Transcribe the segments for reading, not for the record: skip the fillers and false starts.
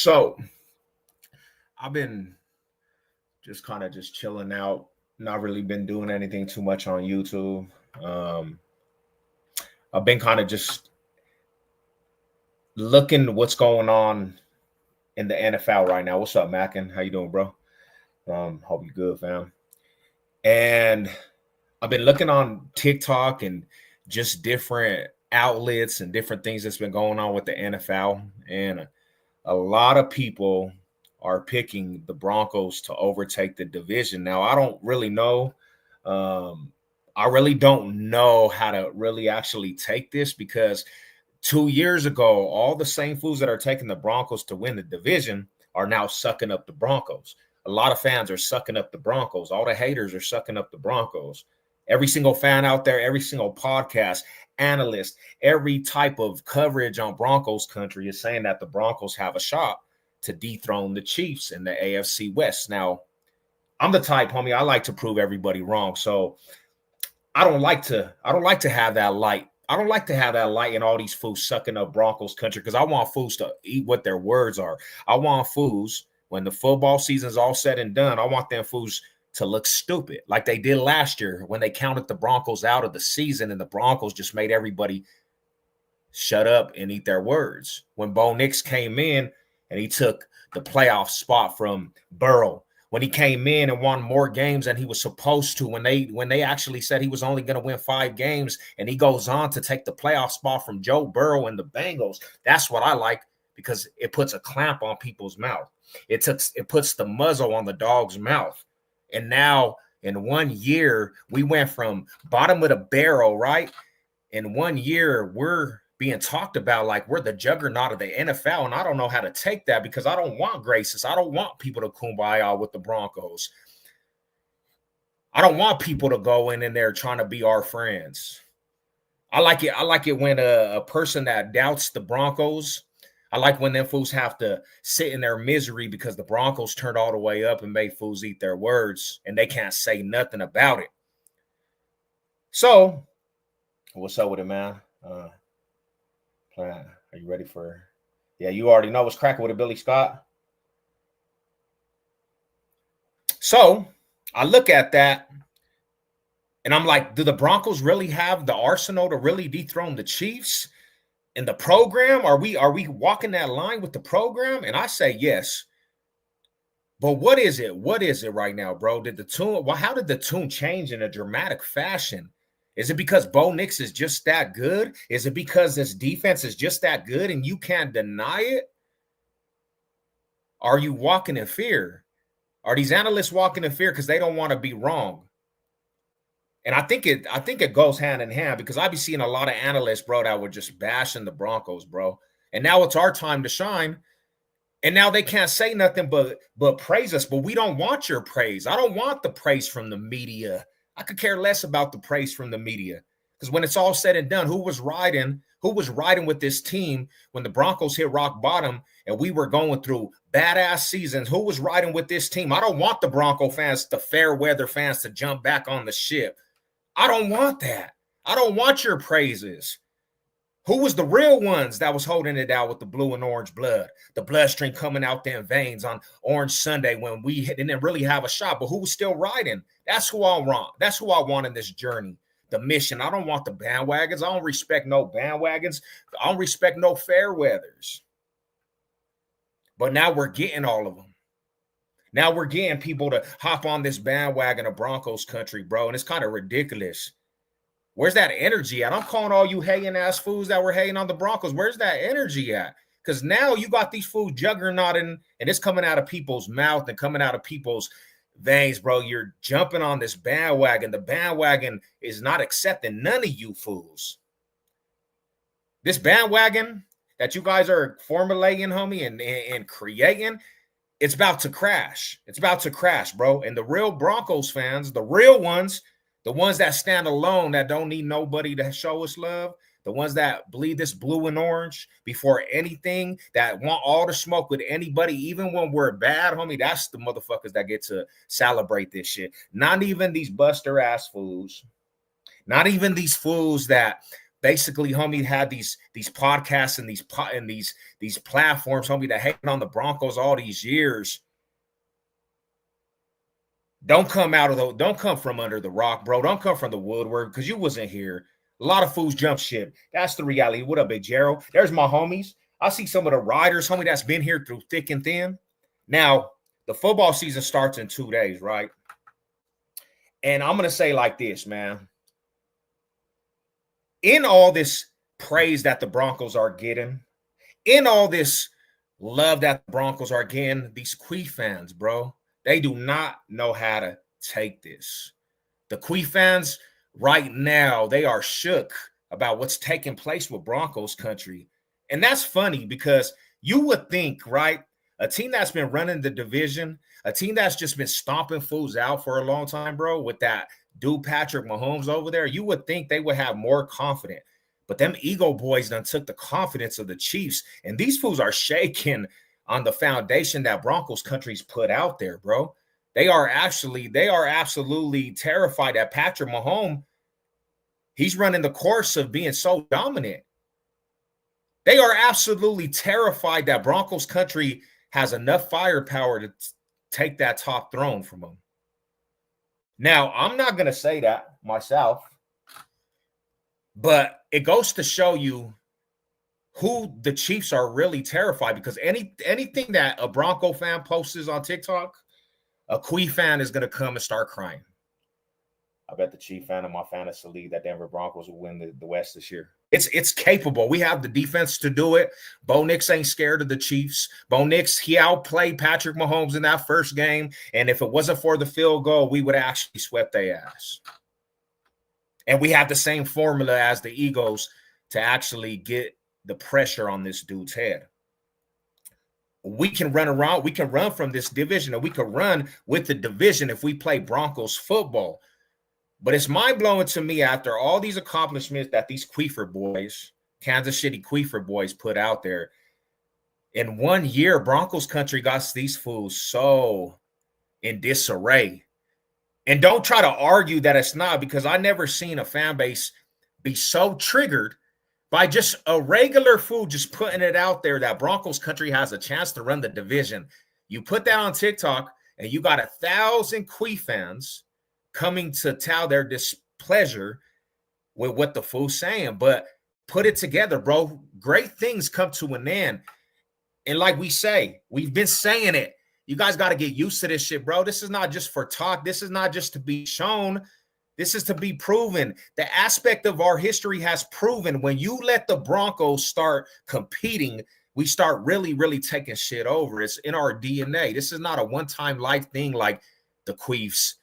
So I've been just kind of just chilling out. Not really been doing anything too much on YouTube. Um, I've been kind of just looking what's going on in the NFL right now. What's up, Mackin? How you doing, bro? Hope you good, fam. And I've been looking on TikTok and just different outlets and different things that's been going on with the NFL. And a lot of people are picking the Broncos to overtake the division. Now, I don't really know. I really don't know how to really actually take this because 2 years ago, all the same fools that are taking the Broncos to win the division are now sucking up the Broncos. A lot of fans are sucking up the Broncos. All the haters are sucking up the Broncos. Every single fan out there, every single podcast, analyst, every type of coverage on Broncos country is saying that the Broncos have a shot to dethrone the Chiefs in the AFC West. Now, I'm the type, homie, I like to prove everybody wrong. So I don't like to have that light. I don't like to have that light and all these fools sucking up Broncos country because I want fools to eat what their words are. I want fools, when the football season's all said and done, I want them fools to look stupid like they did last year when they counted the Broncos out of the season and the Broncos just made everybody shut up and eat their words. When Bo Nix came in and he took the playoff spot from Burrow, when he came in and won more games than he was supposed to, when they actually said he was only going to win 5 games, and he goes on to take the playoff spot from Joe Burrow and the Bengals. That's what I like because it puts a clamp on people's mouth. It puts the muzzle on the dog's mouth. And now in 1 year, we went from bottom of the barrel, right? In 1 year, we're being talked about like we're the juggernaut of the NFL, and I don't know how to take that because I don't want graces. I don't want people to kumbaya with the Broncos. I don't want people to go in there trying to be our friends. I like it when a person that doubts the Broncos, I like when them fools have to sit in their misery because the Broncos turned all the way up and made fools eat their words, and they can't say nothing about it. So, what's up with it, man? Are you ready for? Yeah, you already know what's cracking with it, Billy Scott. So I look at that and I'm like, do the Broncos really have the arsenal to really dethrone the Chiefs in the program? Are we walking that line with the program? And I say yes. But what is it? What is it right now, bro? How did the tune change in a dramatic fashion? Is it because Bo Nix is just that good? Is it because this defense is just that good and you can't deny it? Are you walking in fear? Are these analysts walking in fear because they don't want to be wrong? And I think it goes hand in hand because I be seeing a lot of analysts, bro, that were just bashing the Broncos, bro. And now it's our time to shine. And now they can't say nothing but praise us. But we don't want your praise. I don't want the praise from the media. I could care less about the praise from the media because when it's all said and done, who was riding with this team when the Broncos hit rock bottom and we were going through badass seasons? Who was riding with this team? I don't want the Bronco fans, the fair weather fans, to jump back on the ship. I don't want that. I don't want your praises. Who was the real ones that was holding it out with the blue and orange blood, the bloodstream coming out their veins on Orange Sunday when we didn't really have a shot, but who was still riding? That's who I want. That's who I want in this journey, the mission. I don't want the bandwagons. I don't respect no bandwagons. I don't respect no fair weathers. But now we're getting all of them. Now we're getting people to hop on this bandwagon of Broncos country, bro, and it's kind of ridiculous. Where's that energy at? I'm calling all you hating ass fools that were hating on the Broncos. Where's that energy at? Because now you got these fools juggernauting and it's coming out of people's mouth and coming out of people's veins, bro. You're jumping on this bandwagon. The bandwagon is not accepting none of you fools. This bandwagon that you guys are formulating, homie, and creating, it's about to crash. It's about to crash, bro. And the real Broncos fans, the real ones, the ones that stand alone, that don't need nobody to show us love, the ones that bleed this blue and orange before anything, that want all the smoke with anybody, even when we're bad, homie, that's the motherfuckers that get to celebrate this shit. Not even these buster ass fools. Not even these fools that basically, homie, had these podcasts and these platforms, homie, that hating on the Broncos all these years. Don't come from under the rock, bro. Don't come from the woodwork because you wasn't here. A lot of fools jump ship. That's the reality. What up, Big Gerald? There's my homies. I see some of the riders, homie, that's been here through thick and thin. Now, the football season starts in 2 days, right? And I'm going to say like this, man. In all this praise that the Broncos are getting, in all this love that the Broncos are getting, these Queef fans, bro, they do not know how to take this. The Queef fans right now, they are shook about what's taking place with Broncos country. And that's funny because you would think, right, a team that's been running the division, a team that's just been stomping fools out for a long time, bro, with that dude Patrick Mahomes over there, you would think they would have more confidence. But them ego boys done took the confidence of the Chiefs, and these fools are shaking on the foundation that Broncos country's put out there, bro. They are absolutely terrified that Patrick Mahomes, he's running the course of being so dominant. They are absolutely terrified that Broncos country has enough firepower to take that top throne from them. Now, I'm not going to say that myself, but it goes to show you who the Chiefs are really terrified, because anything that a Bronco fan posts on TikTok, a Queef fan is going to come and start crying. I bet the Chief fan of my fantasy league that Denver Broncos will win the West this year. It's capable. We have the defense to do it. Bo Nix ain't scared of the Chiefs. Bo Nix, he outplayed Patrick Mahomes in that first game, and if it wasn't for the field goal, we would have actually swept their ass. And we have the same formula as the Eagles to actually get the pressure on this dude's head. We can run around. We can run from this division, and we can run with the division if we play Broncos football. But it's mind-blowing to me after all these accomplishments that these Queefer boys, Kansas City Queefer boys, put out there. In 1 year, Broncos country got these fools so in disarray. And don't try to argue that it's not, because I never seen a fan base be so triggered by just a regular fool just putting it out there that Broncos country has a chance to run the division. You put that on TikTok, and you got 1,000 Queef fans coming to tell their displeasure with what the fool's saying. But put it together, bro. Great things come to an end. And like we say, we've been saying it. You guys got to get used to this shit, bro. This is not just for talk. This is not just to be shown. This is to be proven. The aspect of our history has proven when you let the Broncos start competing, we start really, really taking shit over. It's in our DNA. This is not a one-time life thing like the Queefs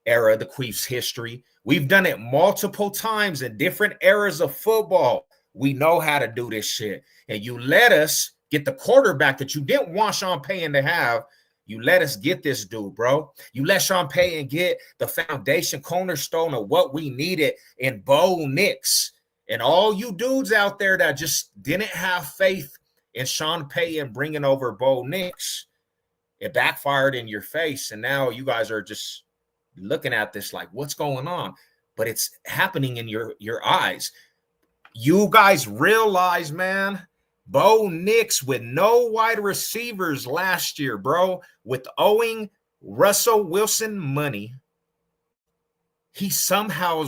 era, the Queefs history. We've done it multiple times in different eras of football. We know how to do this shit. And you let us get the quarterback that you didn't want Sean Payton to have. You let us get this dude, bro. You let Sean Payton get the foundation cornerstone of what we needed in Bo Nix. And all you dudes out there that just didn't have faith in Sean Payton bringing over Bo Nix, it backfired in your face. And now you guys are just looking at this like, what's going on? But it's happening in your eyes. You guys realize, man, Bo Nix with no wide receivers last year, bro, with owing Russell Wilson money, he somehow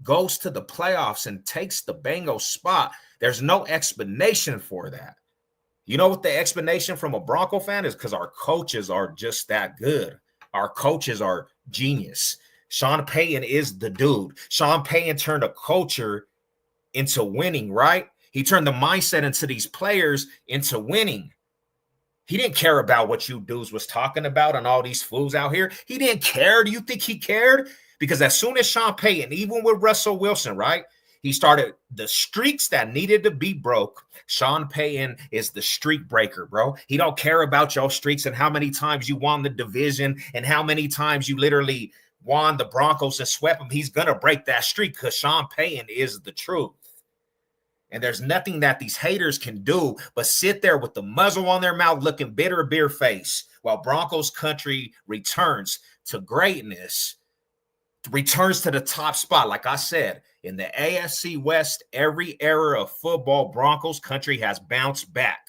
goes to the playoffs and takes the Bengals spot. There's no explanation for that. You know what the explanation from a Bronco fan is? Because our coaches are just that good. Our coaches are genius. Sean Payton is the dude. Sean Payton turned a culture into winning, right? He turned the mindset into these players into winning. He didn't care about what you dudes was talking about and all these fools out here. He didn't care. Do you think he cared? Because as soon as Sean Payton, even with Russell Wilson, right, he started the streaks that needed to be broke. Sean Payton is the streak breaker, bro. He don't care about your streaks and how many times you won the division and how many times you literally won the Broncos and swept them. He's going to break that streak because Sean Payton is the truth. And there's nothing that these haters can do but sit there with the muzzle on their mouth looking bitter, beer face while Broncos country returns to greatness, returns to the top spot. Like I said, In the AFC West, every era of football, Broncos country has bounced back.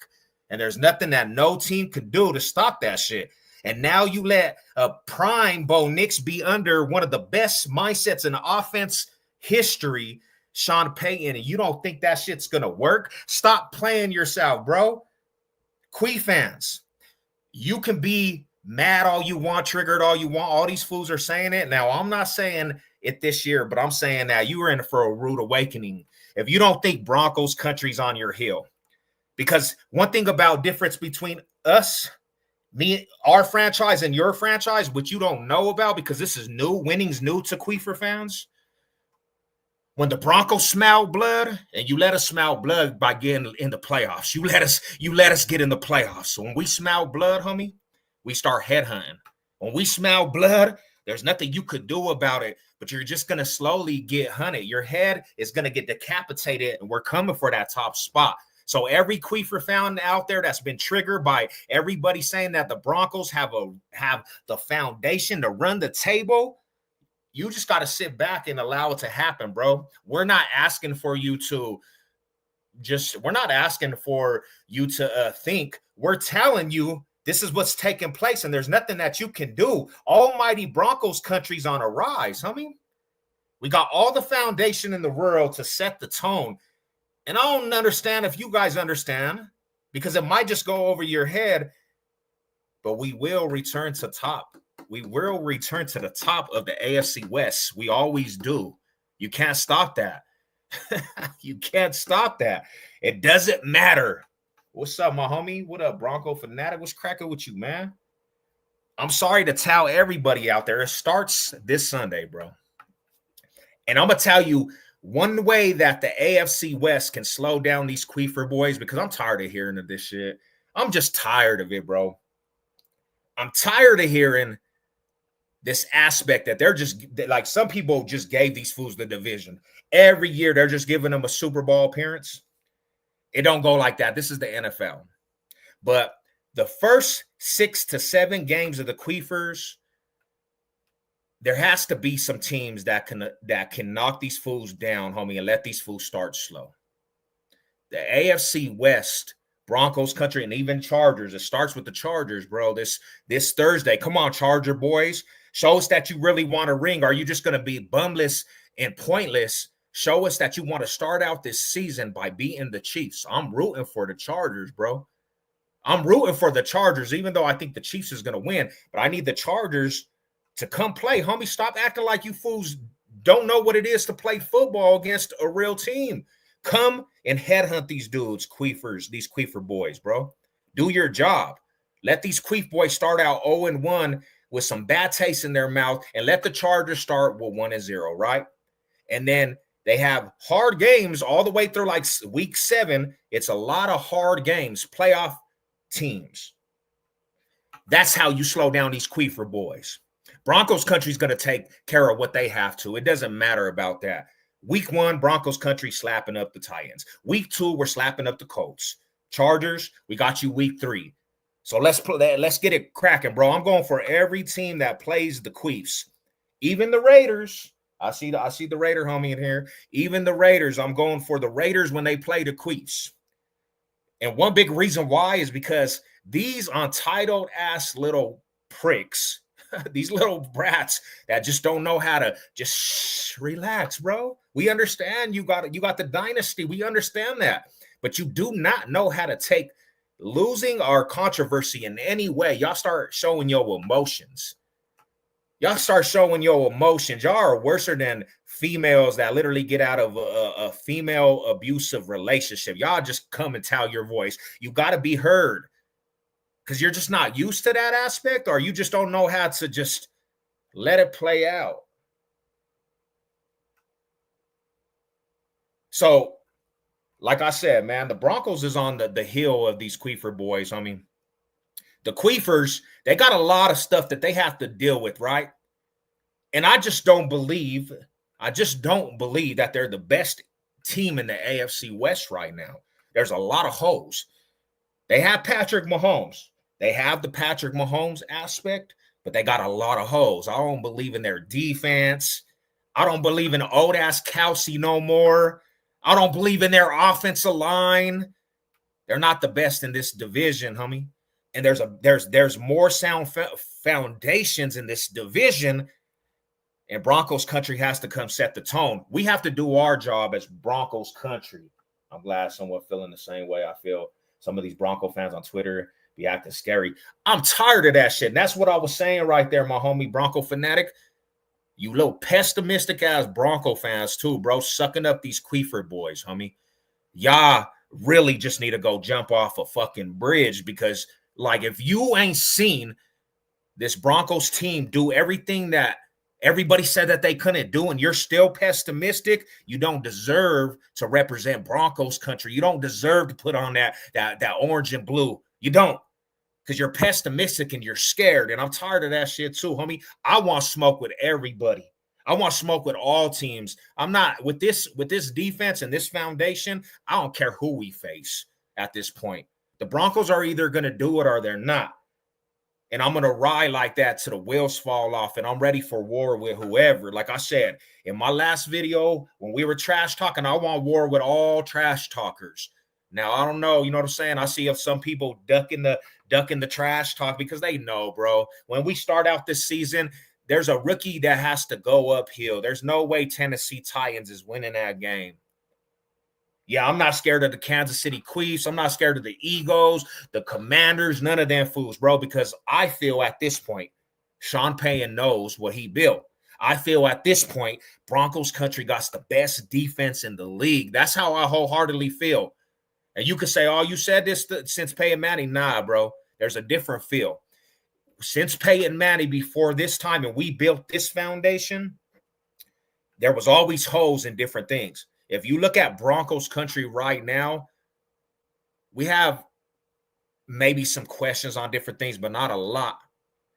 And there's nothing that no team could do to stop that shit. And now you let a prime Bo Nix be under one of the best mindsets in offense history, Sean Payton, and you don't think that shit's going to work? Stop playing yourself, bro. Queef fans, you can be mad all you want, triggered all you want. All these fools are saying it. Now, I'm not saying it this year, but I'm saying that you are in for a rude awakening if you don't think Broncos country's on your heel. Because one thing about difference between us, me, our franchise and your franchise, which you don't know about because this is new, winning's new to Queefer fans. When the Broncos smell blood, and you let us smell blood by getting in the playoffs. You let us get in the playoffs. So when we smell blood, homie, we start headhunting. When we smell blood, there's nothing you could do about it, but you're just going to slowly get hunted. Your head is going to get decapitated, and we're coming for that top spot. So every Queefer fan out there that's been triggered by everybody saying that the Broncos have the foundation to run the table, you just got to sit back and allow it to happen, bro. We're not asking for you to think. We're telling you this is what's taking place, and there's nothing that you can do. Almighty Broncos country's on a rise, homie. We got all the foundation in the world to set the tone. And I don't understand if you guys understand, because it might just go over your head, but we will return to top. We will return to the top of the AFC West. We always do. You can't stop that. You can't stop that. It doesn't matter. What's up, my homie? What up, Bronco fanatic? What's cracking with you, man? I'm sorry to tell everybody out there. It starts this Sunday, bro. And I'm going to tell you one way that the AFC West can slow down these Queefer boys, because I'm tired of hearing of this shit. I'm just tired of it, bro. I'm tired of hearing this aspect that they're just like, some people just gave these fools the division. Every year they're just giving them a Super Bowl appearance. It don't go like that. This is the NFL. But the first 6 to 7 games of the Queefers, there has to be some teams that can knock these fools down, homie, and let these fools start slow. The AFC West, Broncos country, and even Chargers. It starts with the Chargers, bro. This Thursday. Come on, Charger boys. Show us that you really want a ring. Are you just going to be bumless and pointless? Show us that you want to start out this season by beating the Chiefs. I'm rooting for the Chargers, bro. I'm rooting for the Chargers, even though I think the Chiefs is going to win. But I need the Chargers to come play. Homie, stop acting like you fools don't know what it is to play football against a real team. Come and headhunt these dudes, Queefers, these Queefer boys, bro. Do your job. Let these Queef boys start out 0-1 with some bad taste in their mouth, and let the Chargers start with 1-0, right? And then they have hard games all the way through like week 7. It's a lot of hard games, playoff teams. That's how you slow down these Queefer boys. Broncos country's going to take care of what they have to. It doesn't matter about that. Week 1, Broncos country slapping up the Titans. Week 2, we're slapping up the Colts. Chargers, we got you week 3. So let's get it cracking, bro. I'm going for every team that plays the Queefs. Even the Raiders. I see the Raider homie in here. Even the Raiders, I'm going for the Raiders when they play the Queefs. And one big reason why is because these untitled ass little pricks, these little brats that just don't know how to just relax, bro. We understand you got the dynasty. We understand that. But you do not know how to take losing or controversy in any way. Y'all start showing your emotions. Y'all start showing your emotions. Y'all are worse than females that literally get out of a female abusive relationship. Y'all just come and tell your voice. You got to be heard. Because you're just not used to that aspect, or you just don't know how to just let it play out. So, like I said, man, the Broncos is on the heel of these Queefer boys. I mean, the Queefers, they got a lot of stuff that they have to deal with, right? And I just don't believe that they're the best team in the AFC West right now. There's a lot of holes. They have Patrick Mahomes. They have the Patrick Mahomes aspect, but they got a lot of holes. I don't believe in their defense. I don't believe in old ass Kelsey no more. I don't believe in their offensive line. They're not the best in this division, homie. And there's more sound foundations in this division, and Broncos country has to come set the tone. We have to do our job as Broncos country. I'm glad someone feeling the same way I feel. Some of these Bronco fans on Twitter be acting scary. I'm tired of that shit. And that's what I was saying right there, my homie Bronco fanatic. You little pessimistic ass Bronco fans too, bro, sucking up these Queefer boys, homie. Y'all really just need to go jump off a fucking bridge, because like if you ain't seen this Broncos team do everything that everybody said that they couldn't do, and you're still pessimistic, you don't deserve to represent Broncos country. You don't deserve to put on that orange and blue. You don't, because you're pessimistic and you're scared. And I'm tired of that shit too, homie. I want smoke with everybody. I want smoke with all teams. I'm not with this defense and this foundation. I don't care who we face at this point. The Broncos are either going to do it or they're not. And I'm going to ride like that till the wheels fall off, and I'm ready for war with whoever. Like I said, in my last video, when we were trash talking, I want war with all trash talkers. Now, I don't know, you know what I'm saying? I see if some people ducking the trash talk because they know, bro. When we start out this season, there's a rookie that has to go uphill. There's no way Tennessee Titans is winning that game. Yeah, I'm not scared of the Kansas City Queefs. I'm not scared of the Eagles, the Commanders, none of them fools, bro, because I feel at this point, Sean Payton knows what he built. I feel at this point, Broncos country got the best defense in the league. That's how I wholeheartedly feel. And you could say, oh, you said this since Peyton Manning. Nah, bro, there's a different feel. Since Peyton Manning, before this time, and we built this foundation, there was always holes in different things. If you look at Broncos country right now, we have maybe some questions on different things, but not a lot.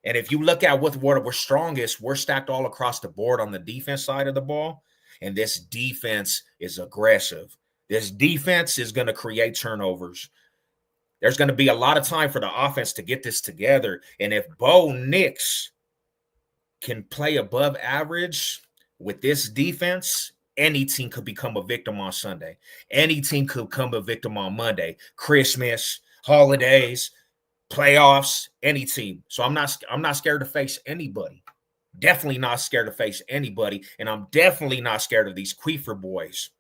And if you look at what we're strongest, we're stacked all across the board on the defense side of the ball. And this defense is aggressive. This defense is going to create turnovers. There's going to be a lot of time for the offense to get this together. And if Bo Nix can play above average with this defense, any team could become a victim on Sunday. Any team could become a victim on Monday, Christmas, holidays, playoffs, any team. So I'm not scared to face anybody. Definitely not scared to face anybody. And I'm definitely not scared of these Queefer boys.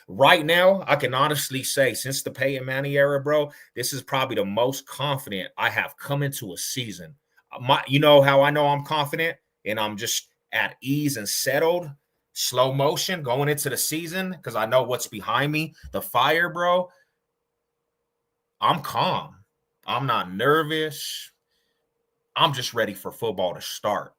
Right now, I can honestly say, since the Peyton Manning era, bro, this is probably the most confident I have come into a season. You know how I know I'm confident and I'm just at ease and settled, slow motion going into the season, because I know what's behind me, the fire, bro. I'm calm. I'm not nervous. I'm just ready for football to start.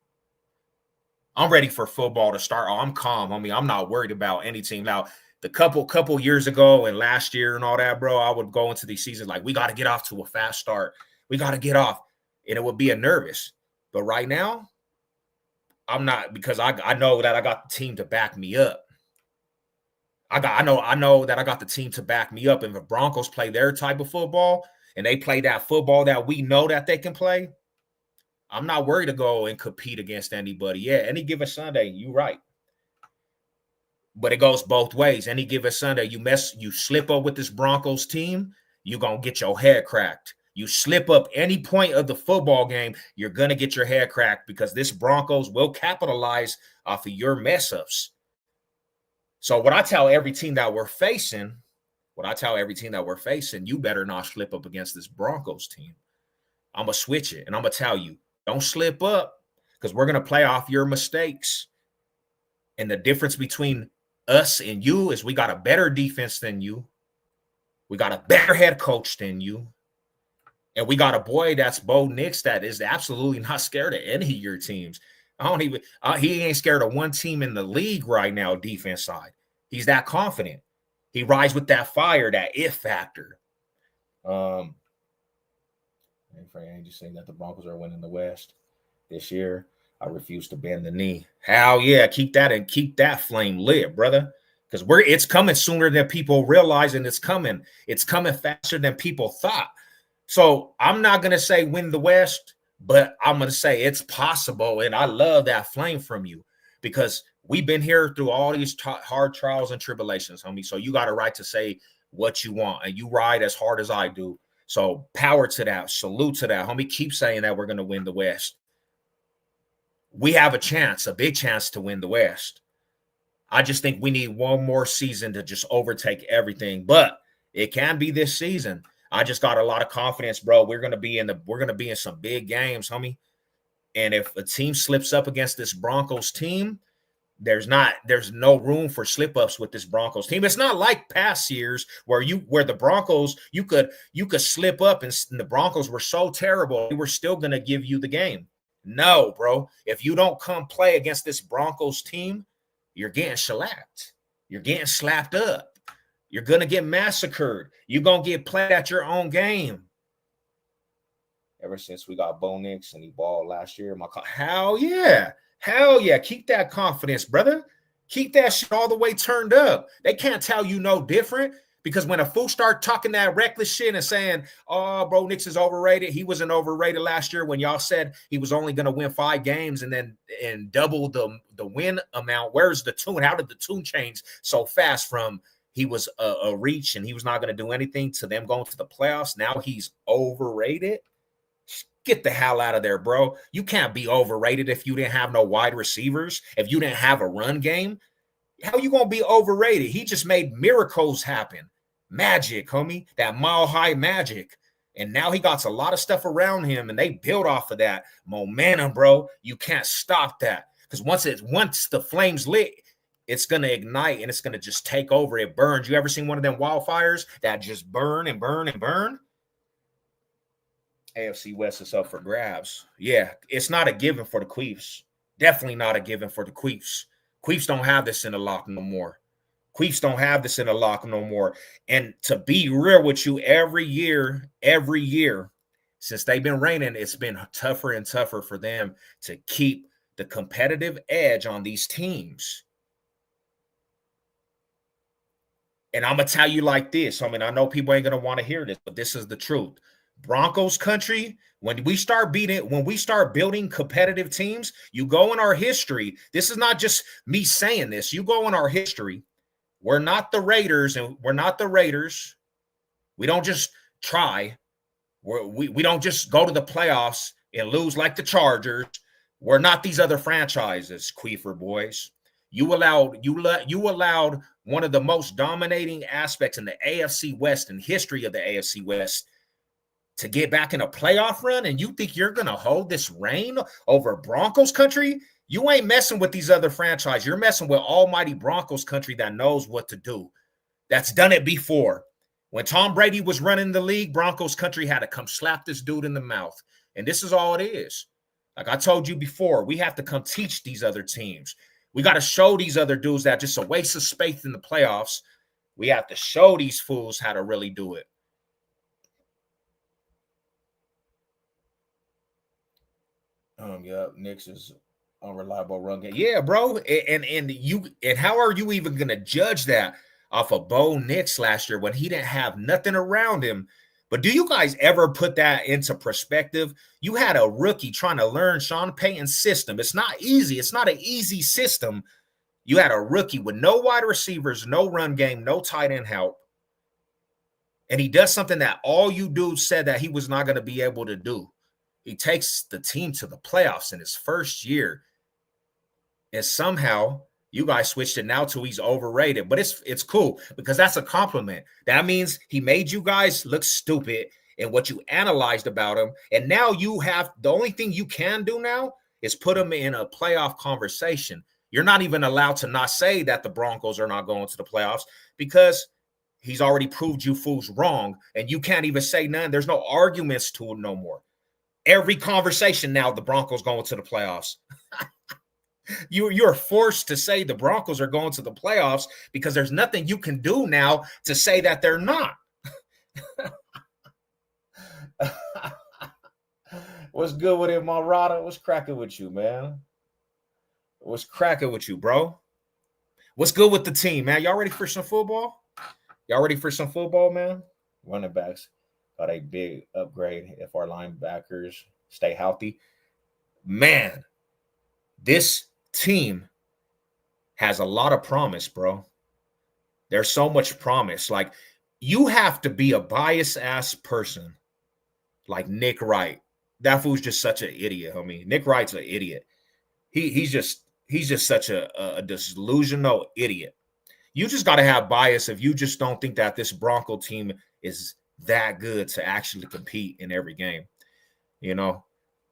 I'm ready for football to start. Oh, I'm calm. I mean, I'm not worried about any team. Now, the couple years ago and last year and all that, bro, I would go into these seasons like, we got to get off to a fast start. We got to get off. And it would be a nervous. But right now, I'm not, because I know that I got the team to back me up. I know that I got the team to back me up. And if the Broncos play their type of football and they play that football that we know that they can play, I'm not worried to go and compete against anybody. Yeah, any given Sunday, you're right. But it goes both ways. Any given Sunday, you slip up with this Broncos team, you're going to get your head cracked. You slip up any point of the football game, you're going to get your head cracked, because this Broncos will capitalize off of your mess ups. So what I tell every team that we're facing, you better not slip up against this Broncos team. I'm going to switch it, and I'm going to tell you, don't slip up, because we're going to play off your mistakes. And the difference between us and you is we got a better defense than you. We got a better head coach than you. And we got a boy that's Bo Nix that is absolutely not scared of any of your teams. He ain't scared of one team in the league right now, defense side. He's that confident. He rides with that fire, that it factor. I ain't just saying that the Broncos are winning the West this year. I refuse to bend the knee. Hell yeah, keep that flame lit, brother. Because it's coming sooner than people realize, and it's coming faster than people thought. So I'm not gonna say win the West, but I'm gonna say it's possible, and I love that flame from you. because we've been here through all these hard trials and tribulations, homie. So you got a right to say what you want, and you ride as hard as I do. So power to that. Salute to that, homie. Keep saying that we're going to win the West. We have a chance, a big chance to win the West. I just think we need one more season to just overtake everything, but it can be this season. I just got a lot of confidence, bro. We're gonna be in some big games, homie. And if a team slips up against this Broncos team, there's no room for slip ups with this Broncos team. It's not like past years where the Broncos you could slip up and the Broncos were so terrible they were still gonna give you the game. No, bro. If you don't come play against this Broncos team, you're getting shellacked. You're getting slapped up. You're going to get massacred. You're going to get played at your own game. Ever since we got Bo Nix and he balled last year, hell yeah. Hell yeah. Keep that confidence, brother. Keep that shit all the way turned up. They can't tell you no different. Because when a fool start talking that reckless shit and saying, oh, bro, Nix is overrated. He wasn't overrated last year when y'all said he was only going to win 5 games and double the win amount. Where's the tune? How did the tune change so fast from he was a reach and he was not going to do anything to them going to the playoffs? Now he's overrated. Get the hell out of there, bro. You can't be overrated if you didn't have no wide receivers, if you didn't have a run game. How you going to be overrated? He just made miracles happen. Magic, homie. That mile-high magic. And now he got a lot of stuff around him, and they build off of that momentum, bro. You can't stop that. Because once the flame's lit, it's going to ignite, and it's going to just take over. It burns. You ever seen one of them wildfires that just burn and burn and burn? AFC West is up for grabs. Yeah, it's not a given for the Queefs. Definitely not a given for the Queefs. Queefs don't have this in the lock no more. Queefs don't have this in the lock no more. And to be real with you, every year, since they've been reigning, it's been tougher and tougher for them to keep the competitive edge on these teams. And I'm going to tell you like this. I mean, I know people ain't going to want to hear this, but this is the truth. Broncos country, when we start building competitive teams, you go in our history. This is not just me saying this. You go in our history. We're not the Raiders, and we're not the Raiders. We don't just try. We don't just go to the playoffs and lose like the Chargers. We're not these other franchises, Queefer boys. You allowed one of the most dominating aspects in the AFC West, in history of the AFC West, to get back in a playoff run, and you think you're going to hold this reign over Broncos country? You ain't messing with these other franchises. You're messing with almighty Broncos country that knows what to do. That's done it before. When Tom Brady was running the league, Broncos country had to come slap this dude in the mouth. And this is all it is. Like I told you before, we have to come teach these other teams. We got to show these other dudes that just a waste of space in the playoffs. We have to show these fools how to really do it. Knicks is unreliable run game. Yeah, bro. And how are you even gonna judge that off of Bo Nix last year when he didn't have nothing around him? But do you guys ever put that into perspective? You had a rookie trying to learn Sean Payton's system. It's not easy. It's not an easy system. You had a rookie with no wide receivers, no run game, no tight end help. And he does something that all you dudes said that he was not going to be able to do. He takes the team to the playoffs in his first year. And somehow you guys switched it now to he's overrated. But it's cool because that's a compliment. That means he made you guys look stupid in what you analyzed about him. And now you have the only thing you can do now is put him in a playoff conversation. You're not even allowed to not say that the Broncos are not going to the playoffs because he's already proved you fools wrong. And you can't even say none. There's no arguments to it no more. Every conversation now, the Broncos going to the playoffs. You're forced to say the Broncos are going to the playoffs because there's nothing you can do now to say that they're not. What's good with it, Marada? What's cracking with you, man? What's cracking with you, bro? What's good with the team, man? Y'all ready for some football? Y'all ready for some football, man? Running backs got a big upgrade if our linebackers stay healthy. Man, this team has a lot of promise, bro. There's so much promise. Like, you have to be a biased ass person like Nick Wright. That fool's just such an idiot, homie. Nick Wright's an idiot. He's just such a delusional idiot. You just got to have bias if you just don't think that this Bronco team is that good to actually compete in every game. You know,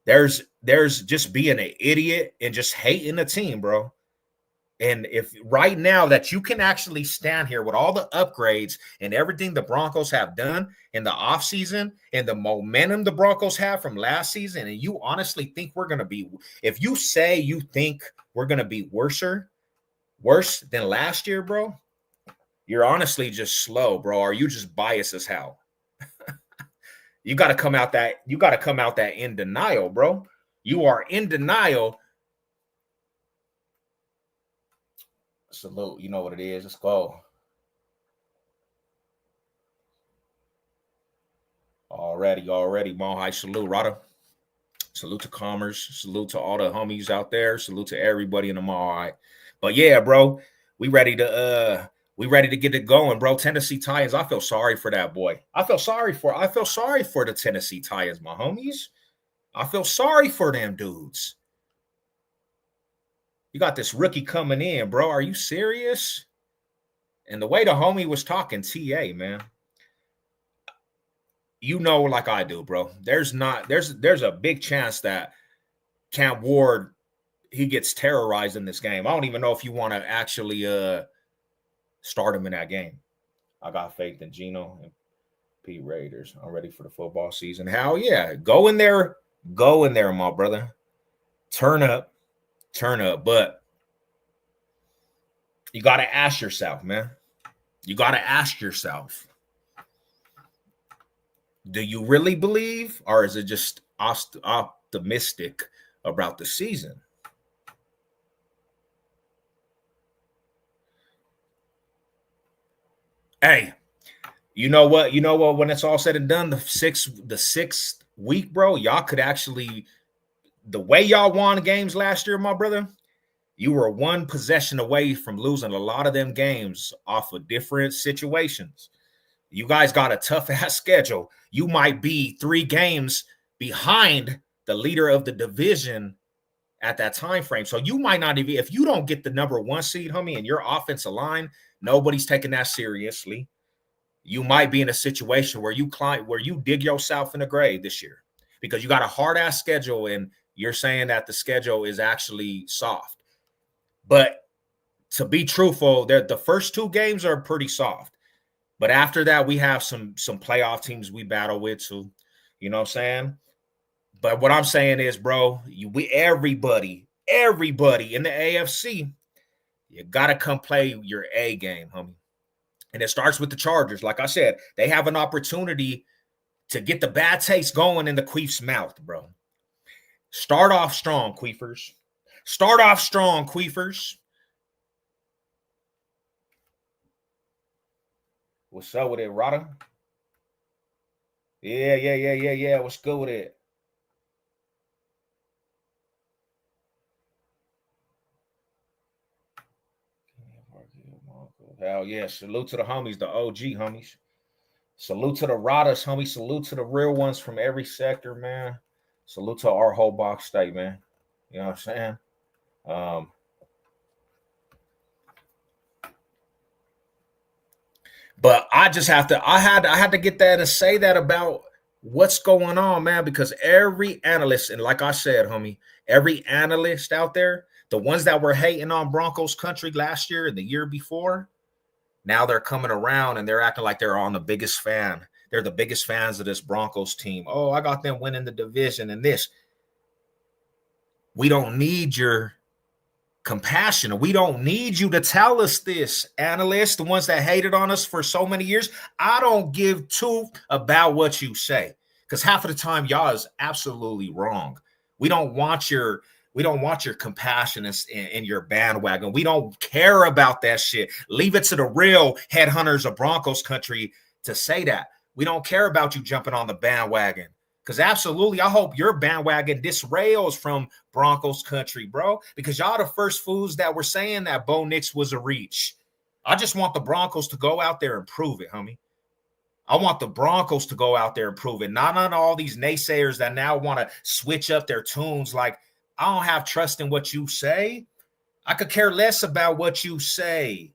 there's just being an idiot and just hating the team, bro. And if right now that you can actually stand here with all the upgrades and everything the Broncos have done in the offseason and the momentum the Broncos have from last season, and you honestly think we're going to be, if you say you think we're going to be worse than last year, bro, you're honestly just slow, bro, or you just biased as hell. You got to come out that in denial, bro. You are in denial. Salute. You know what it is. Let's go. Already. Mohai, salute, Rada. Salute to Commerce. Salute to all the homies out there. Salute to everybody in the mall. But yeah, bro, we ready to get it going, bro. Tennessee Titans. I feel sorry for that boy. I feel sorry for the Tennessee Titans, my homies. I feel sorry for them dudes. You got this rookie coming in, bro. Are you serious? And the way the homie was talking, TA, man. You know, like I do, bro. There's a big chance that Cam Ward, he gets terrorized in this game. I don't even know if you want to actually start him in that game. I got faith in Geno and Pete Raiders. I'm ready for the football season. Hell yeah. Go in there, my brother. Turn up. But you got to ask yourself, man. You got to ask yourself, do you really believe, or is it just optimistic about the season? Hey, you know what? When it's all said and done, the sixth week, bro, y'all could actually, the way y'all won games last year, my brother, you were one possession away from losing a lot of them games off of different situations. You guys got a tough-ass schedule. You might be 3 games behind the leader of the division at that time frame. So you might not even, if you don't get the number 1 seed, homie, and your offensive line, nobody's taking that seriously. You might be in a situation where you dig yourself in the grave this year because you got a hard-ass schedule and you're saying that the schedule is actually soft. But to be truthful, the first 2 games are pretty soft. But after that, we have some playoff teams we battle with too. You know what I'm saying? But what I'm saying is, bro, everybody in the AFC, you got to come play your A game, homie. And it starts with the Chargers. Like I said, they have an opportunity to get the bad taste going in the Queef's mouth, bro. Start off strong, Queefers. Start off strong, Queefers. What's up with it, Rada? Yeah. What's good with it? Hell yeah. Salute to the homies, the OG homies. Salute to the Radas, homie. Salute to the real ones from every sector, man. Salute to our whole box state, man. You know what I'm saying? But I just have to, I had to get that and say that about what's going on, man, because every analyst, and like I said, homie, every analyst out there, the ones that were hating on Broncos country last year and the year before, now they're coming around and they're acting like they're on the biggest fan. They're the biggest fans of this Broncos team. Oh, I got them winning the division and this. We don't need your compassion. We don't need you to tell us this, analysts, the ones that hated on us for so many years. I don't give two about what you say because half of the time y'all is absolutely wrong. We don't want your compassion in your bandwagon. We don't care about that shit. Leave it to the real headhunters of Broncos country to say that. We don't care about you jumping on the bandwagon Because absolutely, I hope your bandwagon disrails from Broncos country, bro. Because y'all the first fools that were saying that Bo Nix was a reach. I just want the Broncos to go out there and prove it, homie. I want the Broncos to go out there and prove it. Not on all these naysayers that now want to switch up their tunes. Like, I don't have trust in what you say. I could care less about what you say.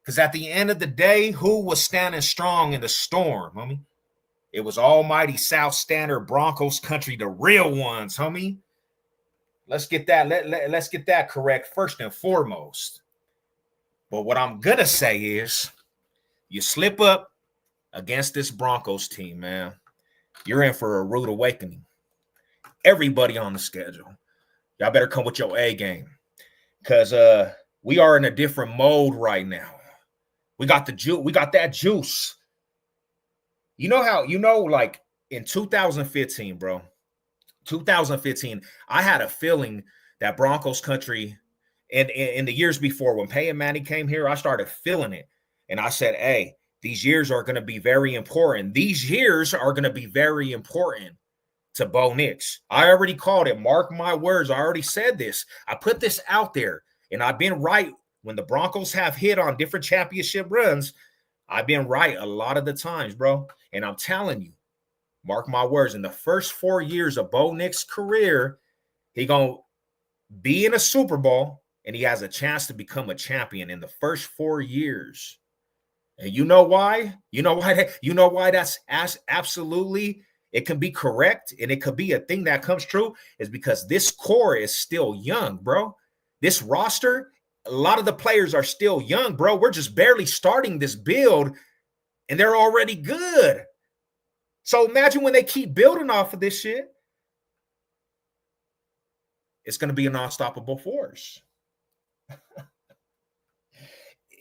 Because at the end of the day, who was standing strong in the storm, homie? It was almighty South Standard Broncos country, the real ones, homie. Let's get that. Let's get that correct first and foremost. But what I'm going to say is you slip up against this Broncos team, man, you're in for a rude awakening. Everybody on the schedule, y'all better come with your A game because we are in a different mode right now. We got the juice. We got that juice. You know how, like in 2015, bro, 2015, I had a feeling that Broncos country, and in the years before when Peyton Manning came here, I started feeling it. And I said, hey, these years are going to be very important. These years are going to be very important to Bo Nix. I already called it. Mark my words. I already said this. I put this out there, and I've been right. When the Broncos have hit on different championship runs, I've been right a lot of the times, bro. And I'm telling you, mark my words, in the first 4 years of Bo Nix's career, he going to be in a Super Bowl, and he has a chance to become a champion in the first 4 years. And you know why? You know why that's absolutely, it can be correct, and it could be a thing that comes true, is because this core is still young, bro. This roster, a lot of the players are still young, bro. We're just barely starting this build, and they're already good. So imagine when they keep building off of this shit, it's going to be an unstoppable force.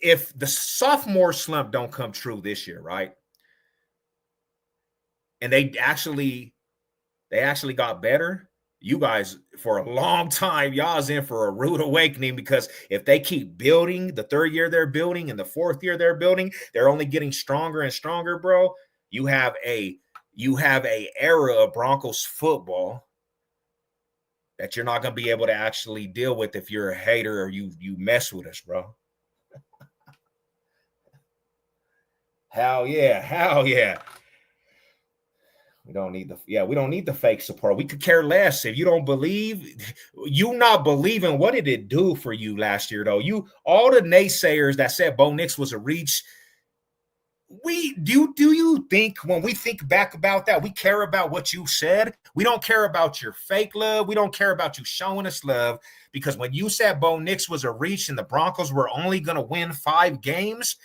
If the sophomore slump don't come true this year, right? And they actually got better, you guys, for a long time, y'all's in for a rude awakening, because if they keep building, the third year they're building and the fourth year they're building, they're only getting stronger and stronger, bro. You have a era of Broncos football that you're not going to be able to actually deal with if you're a hater or you mess with us, bro. Hell yeah. We don't need the fake support. We could care less. If you don't believe, you not believing, what did it do for you last year, though? All the naysayers that said Bo Nix was a reach, do you think when we think back about that, we care about what you said? We don't care about your fake love. We don't care about you showing us love, because when you said Bo Nix was a reach and the Broncos were only going to win 5 games,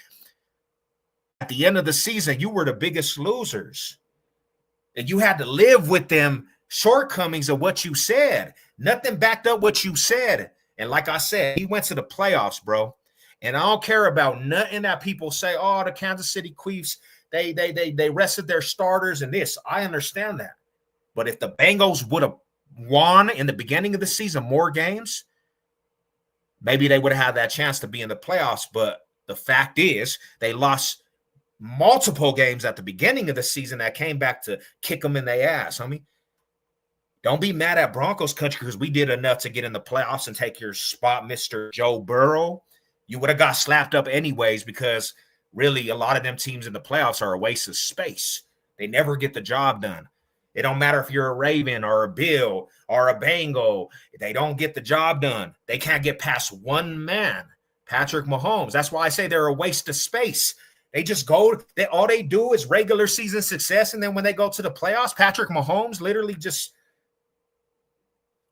at the end of the season, you were the biggest losers. And you had to live with them shortcomings of what you said. Nothing backed up what you said. And like I said, he went to the playoffs, bro. And I don't care about nothing that people say, oh, the Kansas City Queefs, they rested their starters and this. I understand that. But if the Bengals would have won in the beginning of the season more games, maybe they would have had that chance to be in the playoffs. But the fact is, they lost multiple games at the beginning of the season that came back to kick them in their ass, homie. Don't be mad at Broncos country because we did enough to get in the playoffs and take your spot, Mr. Joe Burrow. You would have got slapped up anyways, because really a lot of them teams in the playoffs are a waste of space. They never get the job done. It don't matter if you're a Raven or a Bill or a Bengal. They don't get the job done. They can't get past one man, Patrick Mahomes. That's why I say they're a waste of space. They just go, all they do is regular season success, and then when they go to the playoffs, Patrick Mahomes literally just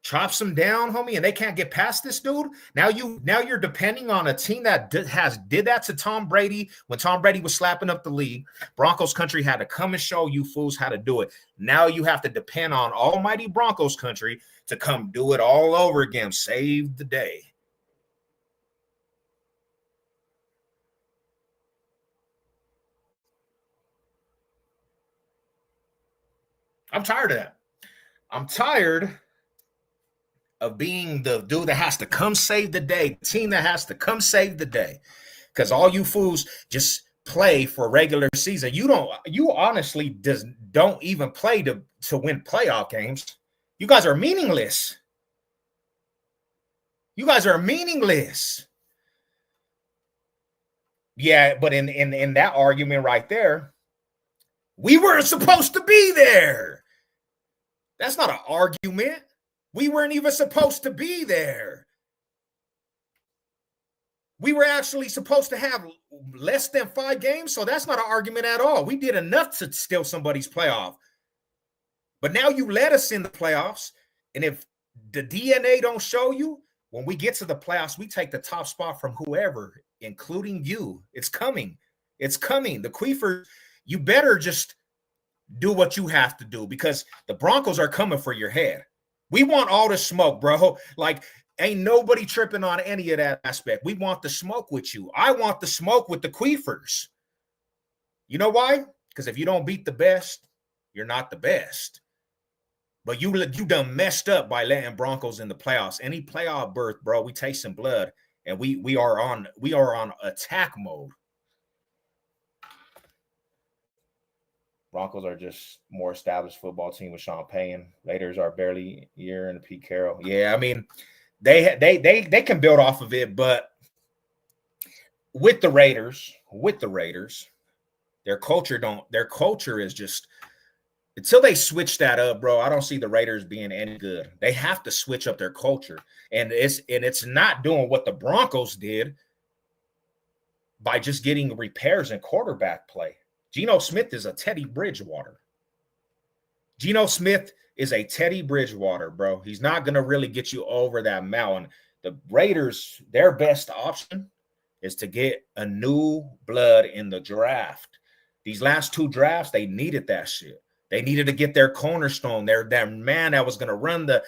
chops them down, homie, and they can't get past this dude. Now you're depending on a team that did that to Tom Brady when Tom Brady was slapping up the league. Broncos country had to come and show you fools how to do it. Now you have to depend on almighty Broncos country to come do it all over again. Save the day. I'm tired of that. I'm tired of being the dude that has to come save the day, the team that has to come save the day. Because all you fools just play for regular season. You honestly don't even play to win playoff games. You guys are meaningless. You guys are meaningless. Yeah, but in that argument right there, we weren't supposed to be there. That's not an argument. We weren't even supposed to be there. We were actually supposed to have less than 5 games, so that's not an argument at all. We did enough to steal somebody's playoff. But now you let us in the playoffs, and if the DNA don't show you, when we get to the playoffs, we take the top spot from whoever, including you. It's coming. It's coming. The Queefers, you better just do what you have to do because the Broncos are coming for your head. We want all the smoke, bro. Like, ain't nobody tripping on any of that aspect. We want the smoke with you. I want the smoke with the Queefers. You know why? Because if you don't beat the best, you're not the best. But you done messed up by letting Broncos in the playoffs. Any playoff berth, bro, we tasting blood, and we are on attack mode. Broncos are just more established football team with Sean Payton. Raiders are barely a year in Pete Carroll. Yeah, I mean, they can build off of it, but with the Raiders, their culture is just until they switch that up, bro. I don't see the Raiders being any good. They have to switch up their culture, and it's not doing what the Broncos did by just getting repairs in quarterback play. Geno Smith is a Teddy Bridgewater. Geno Smith is a Teddy Bridgewater, bro. He's not going to really get you over that mountain. The Raiders, their best option is to get a new blood in the draft. These last 2 drafts, they needed that shit. They needed to get their cornerstone, their man that was going to run the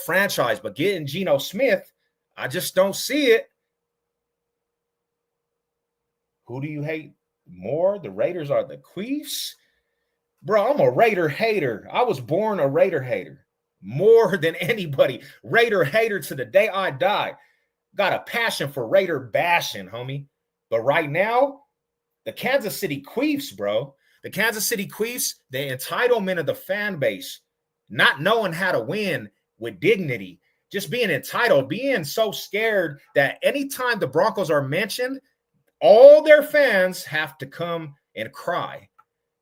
franchise. But getting Geno Smith, I just don't see it. Who do you hate more? The Raiders are the Queefs? Bro, I'm a Raider hater. I was born a Raider hater. More than anybody. Raider hater to the day I die. Got a passion for Raider bashing, homie. But right now, the Kansas City Queefs, bro. The Kansas City Queefs, the entitlement of the fan base, not knowing how to win with dignity, just being entitled, being so scared that anytime the Broncos are mentioned, all their fans have to come and cry.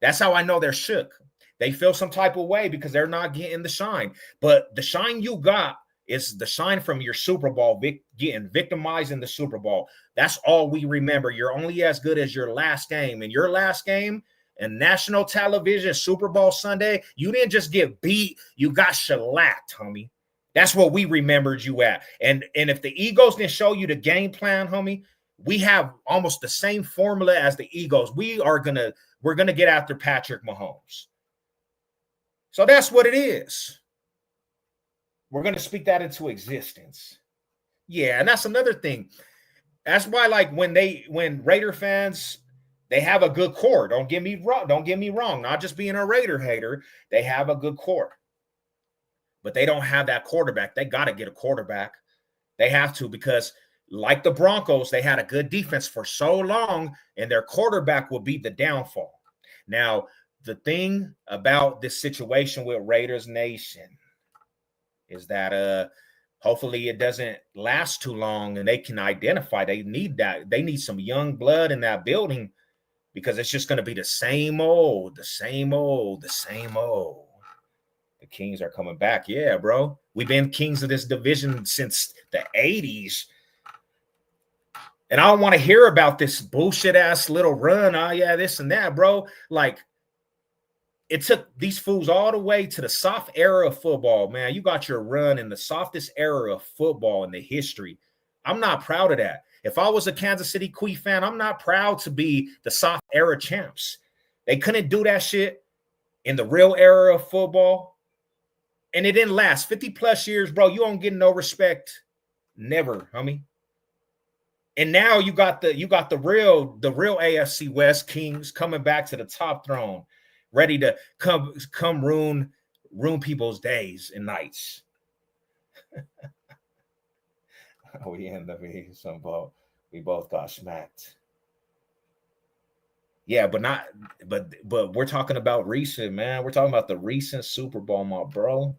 That's how I know they're shook. They feel some type of way because they're not getting the shine. But the shine you got is the shine from your Super Bowl, getting victimized in the Super Bowl. That's all we remember. You're only as good as your last game. And your last game and national television, Super Bowl Sunday, you didn't just get beat. You got shellacked, homie. That's what we remembered you at. And if the Eagles didn't show you the game plan, homie, we have almost the same formula as the Eagles. We're gonna get after Patrick Mahomes. So that's what it is. We're gonna speak that into existence. Yeah, and that's another thing. That's why, like, when Raider fans, they have a good core. Don't get me wrong. Not just being a Raider hater, they have a good core. But they don't have that quarterback. They got to get a quarterback. They have to, because like the Broncos, they had a good defense for so long, and their quarterback will be the downfall. Now, the thing about this situation with Raiders Nation is that hopefully it doesn't last too long, and they can identify they need that. They need some young blood in that building, because it's just going to be the same old. The Kings are coming back. Yeah, bro. We've been kings of this division since the 80s. And I don't want to hear about this bullshit ass little run. Oh, yeah, this and that, bro. Like, it took these fools all the way to the soft era of football, man. You got your run in the softest era of football in the history. I'm not proud of that. If I was a Kansas City Queef fan, I'm not proud to be the soft era champs. They couldn't do that shit in the real era of football. And it didn't last 50 plus years, bro. You don't get no respect. Never, homie. And now you got the real AFC West Kings coming back to the top throne, ready to come ruin people's days and nights. We both got smacked. Yeah, but we're talking about recent, man. We're talking about the recent Super Bowl, my bro.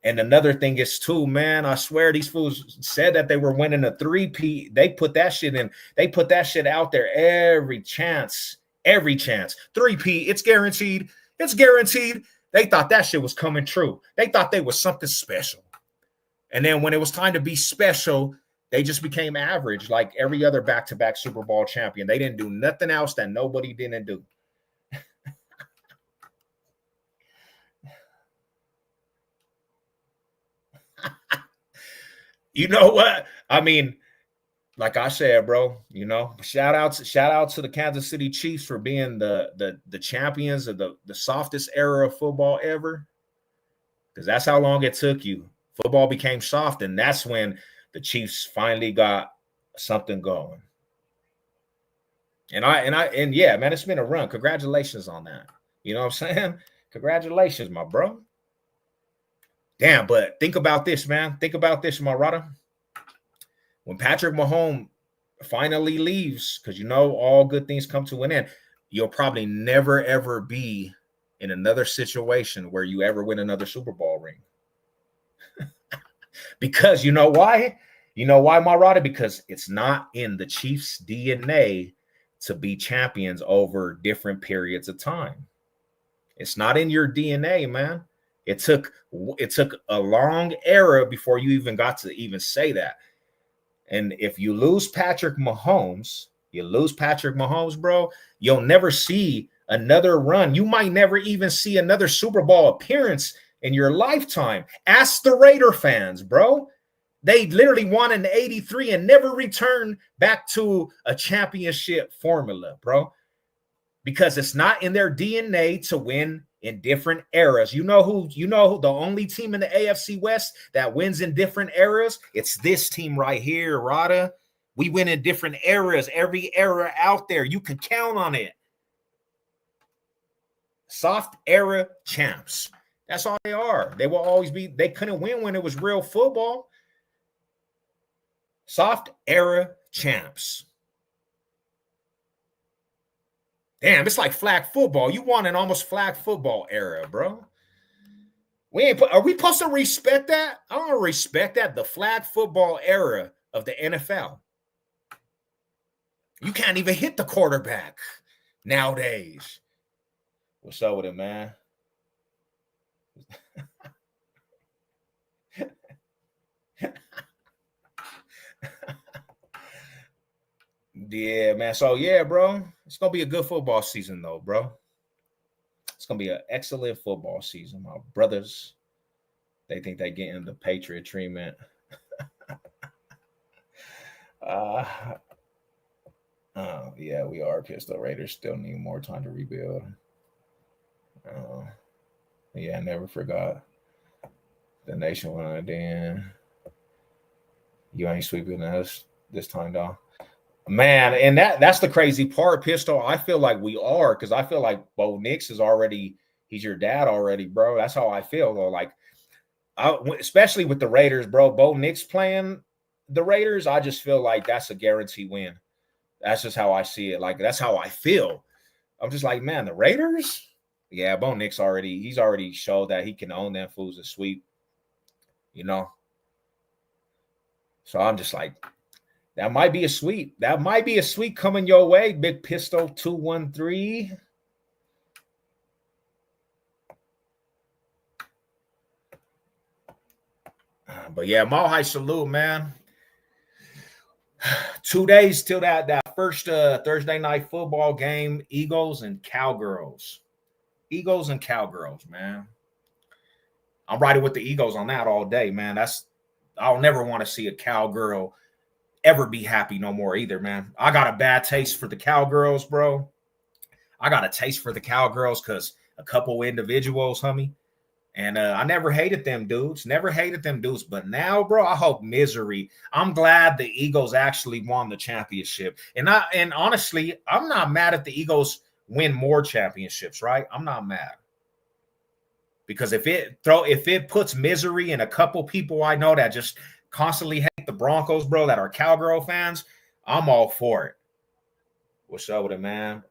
And another thing is too, man, I swear these fools said that they were winning a three-peat. They put that shit in. They put that shit out there every chance. Every chance. Three-peat, it's guaranteed. It's guaranteed. They thought that shit was coming true. They thought they was something special. And then when it was time to be special, they just became average like every other back-to-back Super Bowl champion. They didn't do nothing else that nobody didn't do. You know what? I mean, like I said, bro, shout out to the Kansas City Chiefs for being the champions of the softest era of football ever. Because that's how long it took you. Football became soft, and that's when the Chiefs finally got something going. And yeah, man, it's been a run. Congratulations on that. You know what I'm saying? Congratulations, my bro. Damn, but think about this, man. Think about this, Marada. When Patrick Mahomes finally leaves, because all good things come to an end, you'll probably never, ever be in another situation where you ever win another Super Bowl ring. Because you know why? You know why, Marada? Because it's not in the Chiefs' DNA to be champions over different periods of time. It's not in your DNA, man. It took a long era before you even got to even say that. And if you lose Patrick Mahomes, bro, you'll never see another run. You might never even see another Super Bowl appearance in your lifetime. Ask the Raider fans, bro. They literally won in '83 and never returned back to a championship formula, bro. Because it's not in their DNA to win in different eras. You know who the only team in the AFC West that wins in different eras? It's this team right here, Rada. We win in different eras, every era out there. You can count on it. Soft era champs. That's all they are. They will always be. They couldn't win when it was real football. Soft era champs. Damn, it's like flag football. You want an almost flag football era, bro. Are we supposed to respect that? I don't respect that. The flag football era of the NFL. You can't even hit the quarterback nowadays. What's up with it, man? Yeah, man. So, yeah, bro. It's going to be a good football season, though, bro. It's going to be an excellent football season. My brothers, they think they're getting the Patriot treatment. Yeah, we are pissed. The Raiders still need more time to rebuild. Yeah, I never forgot. The nation went in. You ain't sweeping us this time, dog. Man, and that's the crazy part, Pistol. I feel like we are, because I feel like Bo Nix is already, he's your dad already, bro. That's how I feel, though. Like, especially with the Raiders, bro. Bo Nix playing the Raiders, I just feel like that's a guaranteed win. That's just how I see it. Like, that's how I feel. I'm just like, man, the Raiders? Yeah, Bo Nix he's already showed that he can own them fools a sweep, So I'm just like, that might be a sweep. That might be a sweep coming your way, Big Pistol 213. But yeah, Mile High salute, man. 2 days till that first Thursday night football game, Eagles and Cowgirls. Eagles and Cowgirls, man. I'm riding with the Eagles on that all day, man. I'll never want to see a Cowgirl ever be happy no more either, man. I got a bad taste for the Cowgirls, bro. I got a taste for the Cowgirls because a couple individuals, homie. And I never hated them dudes. But now, bro, I hope misery. I'm glad the Eagles actually won the championship. And honestly, I'm not mad if the Eagles win more championships, right? I'm not mad. Because if it puts misery in a couple people I know that just constantly hate the Broncos, bro, that are Cowgirl fans, I'm all for it. What's up with it, man?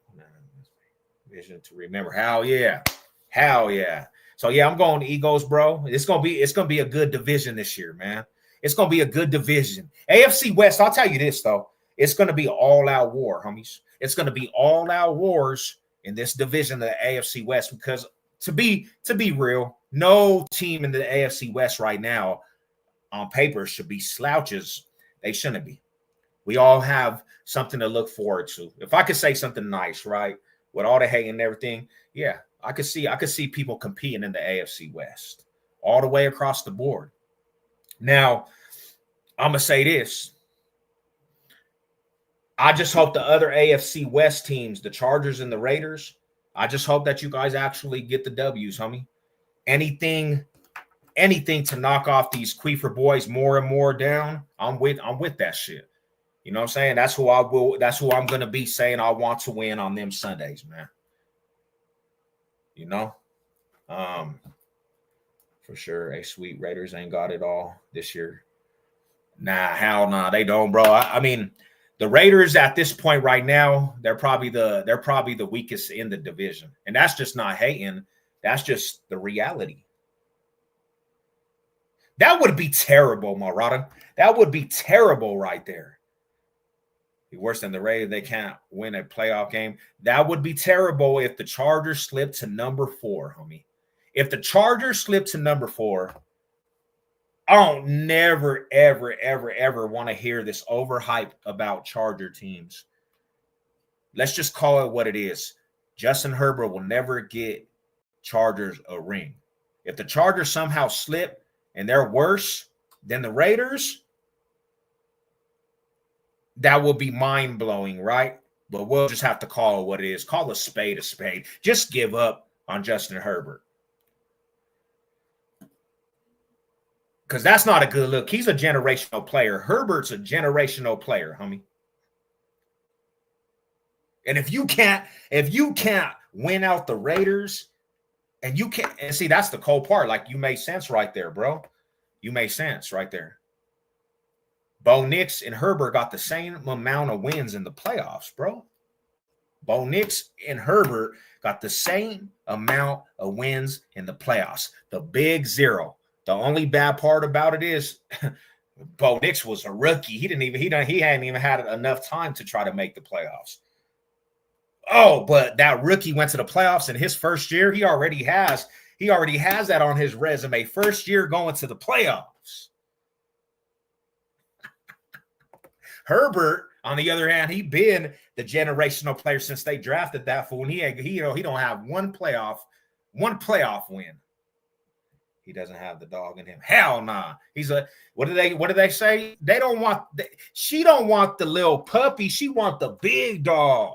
Division to remember. Hell yeah. Hell yeah. So yeah, I'm going Eagles, bro. It's gonna be a good division this year, man. It's gonna be a good division. AFC West, I'll tell you this though. It's gonna be all-out war, homies. It's gonna be all-out wars in this division of the AFC West, because to be real, no team in the AFC West right now on paper should be slouches. They shouldn't be. We all have something to look forward to. If I could say something nice, right, with all the hate and everything, yeah, I could see people competing in the AFC West all the way across the board. Now, I'm gonna say this. I just hope the other AFC West teams, the Chargers and the Raiders, I just hope that you guys actually get the W's, homie. Anything to knock off these Queefer boys more and more down, I'm with that shit. You know what I'm saying? That's who I'm gonna be saying I want to win on them Sundays, man. You know? For sure. A sweet Raiders ain't got it all this year. Nah, hell nah, they don't, bro. I mean, the Raiders at this point right now, they're probably the weakest in the division. And that's just not hating. That's just the reality. That would be terrible, Marada. That would be terrible right there. Be worse than the Raiders. They can't win a playoff game. That would be terrible if the Chargers slip to number 4, homie. If the Chargers slip to number 4, I don't never, ever, ever, ever want to hear this overhype about Charger teams. Let's just call it what it is. Justin Herbert will never get Chargers a ring. If the Chargers somehow slip and they're worse than the Raiders, that will be mind-blowing, right? But we'll just have to call it what it is. Call a spade a spade. Just give up on Justin Herbert. Because that's not a good look. He's a generational player. Herbert's a generational player, homie. And if you can't win out the Raiders, and you can't, and see, that's the cold part. Like, you made sense right there, bro. You made sense right there. Bo Nix and Herbert got the same amount of wins in the playoffs, bro. Bo Nix and Herbert got the same amount of wins in the playoffs. The big zero. The only bad part about it is Bo Nix was a rookie. He hadn't even had enough time to try to make the playoffs. Oh, but that rookie went to the playoffs in his first year. He already has that on his resume. First year going to the playoffs. Herbert, on the other hand, he been the generational player since they drafted that fool. And he don't have one playoff win. He doesn't have the dog in him. Hell nah. He's a what do they say? She don't want the little puppy. She want the big dog.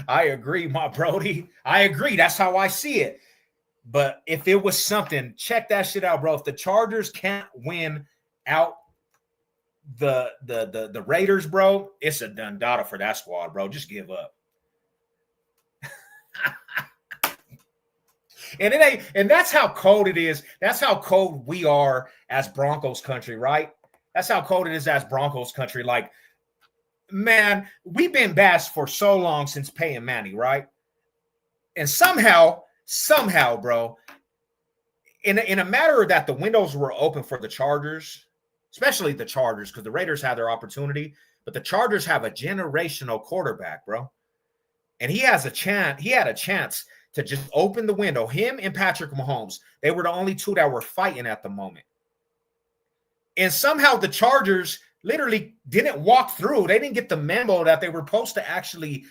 I agree, my Brody. I agree. That's how I see it. But if it was something, check that shit out, bro. If the Chargers can't win out the Raiders, bro, it's a done data for that squad, bro. Just give up. And that's how cold it is. That's how cold we are as Broncos country, right? That's how cold it is as Broncos country. Like, man, we've been bashed for so long since Peyton Manning, right? And somehow, bro, in a matter of that, the windows were open for the Chargers, especially the Chargers, because the Raiders had their opportunity, but the Chargers have a generational quarterback, bro. And he had a chance to just open the window. Him and Patrick Mahomes, they were the only two that were fighting at the moment. And somehow the Chargers literally didn't walk through. They didn't get the memo that they were supposed to actually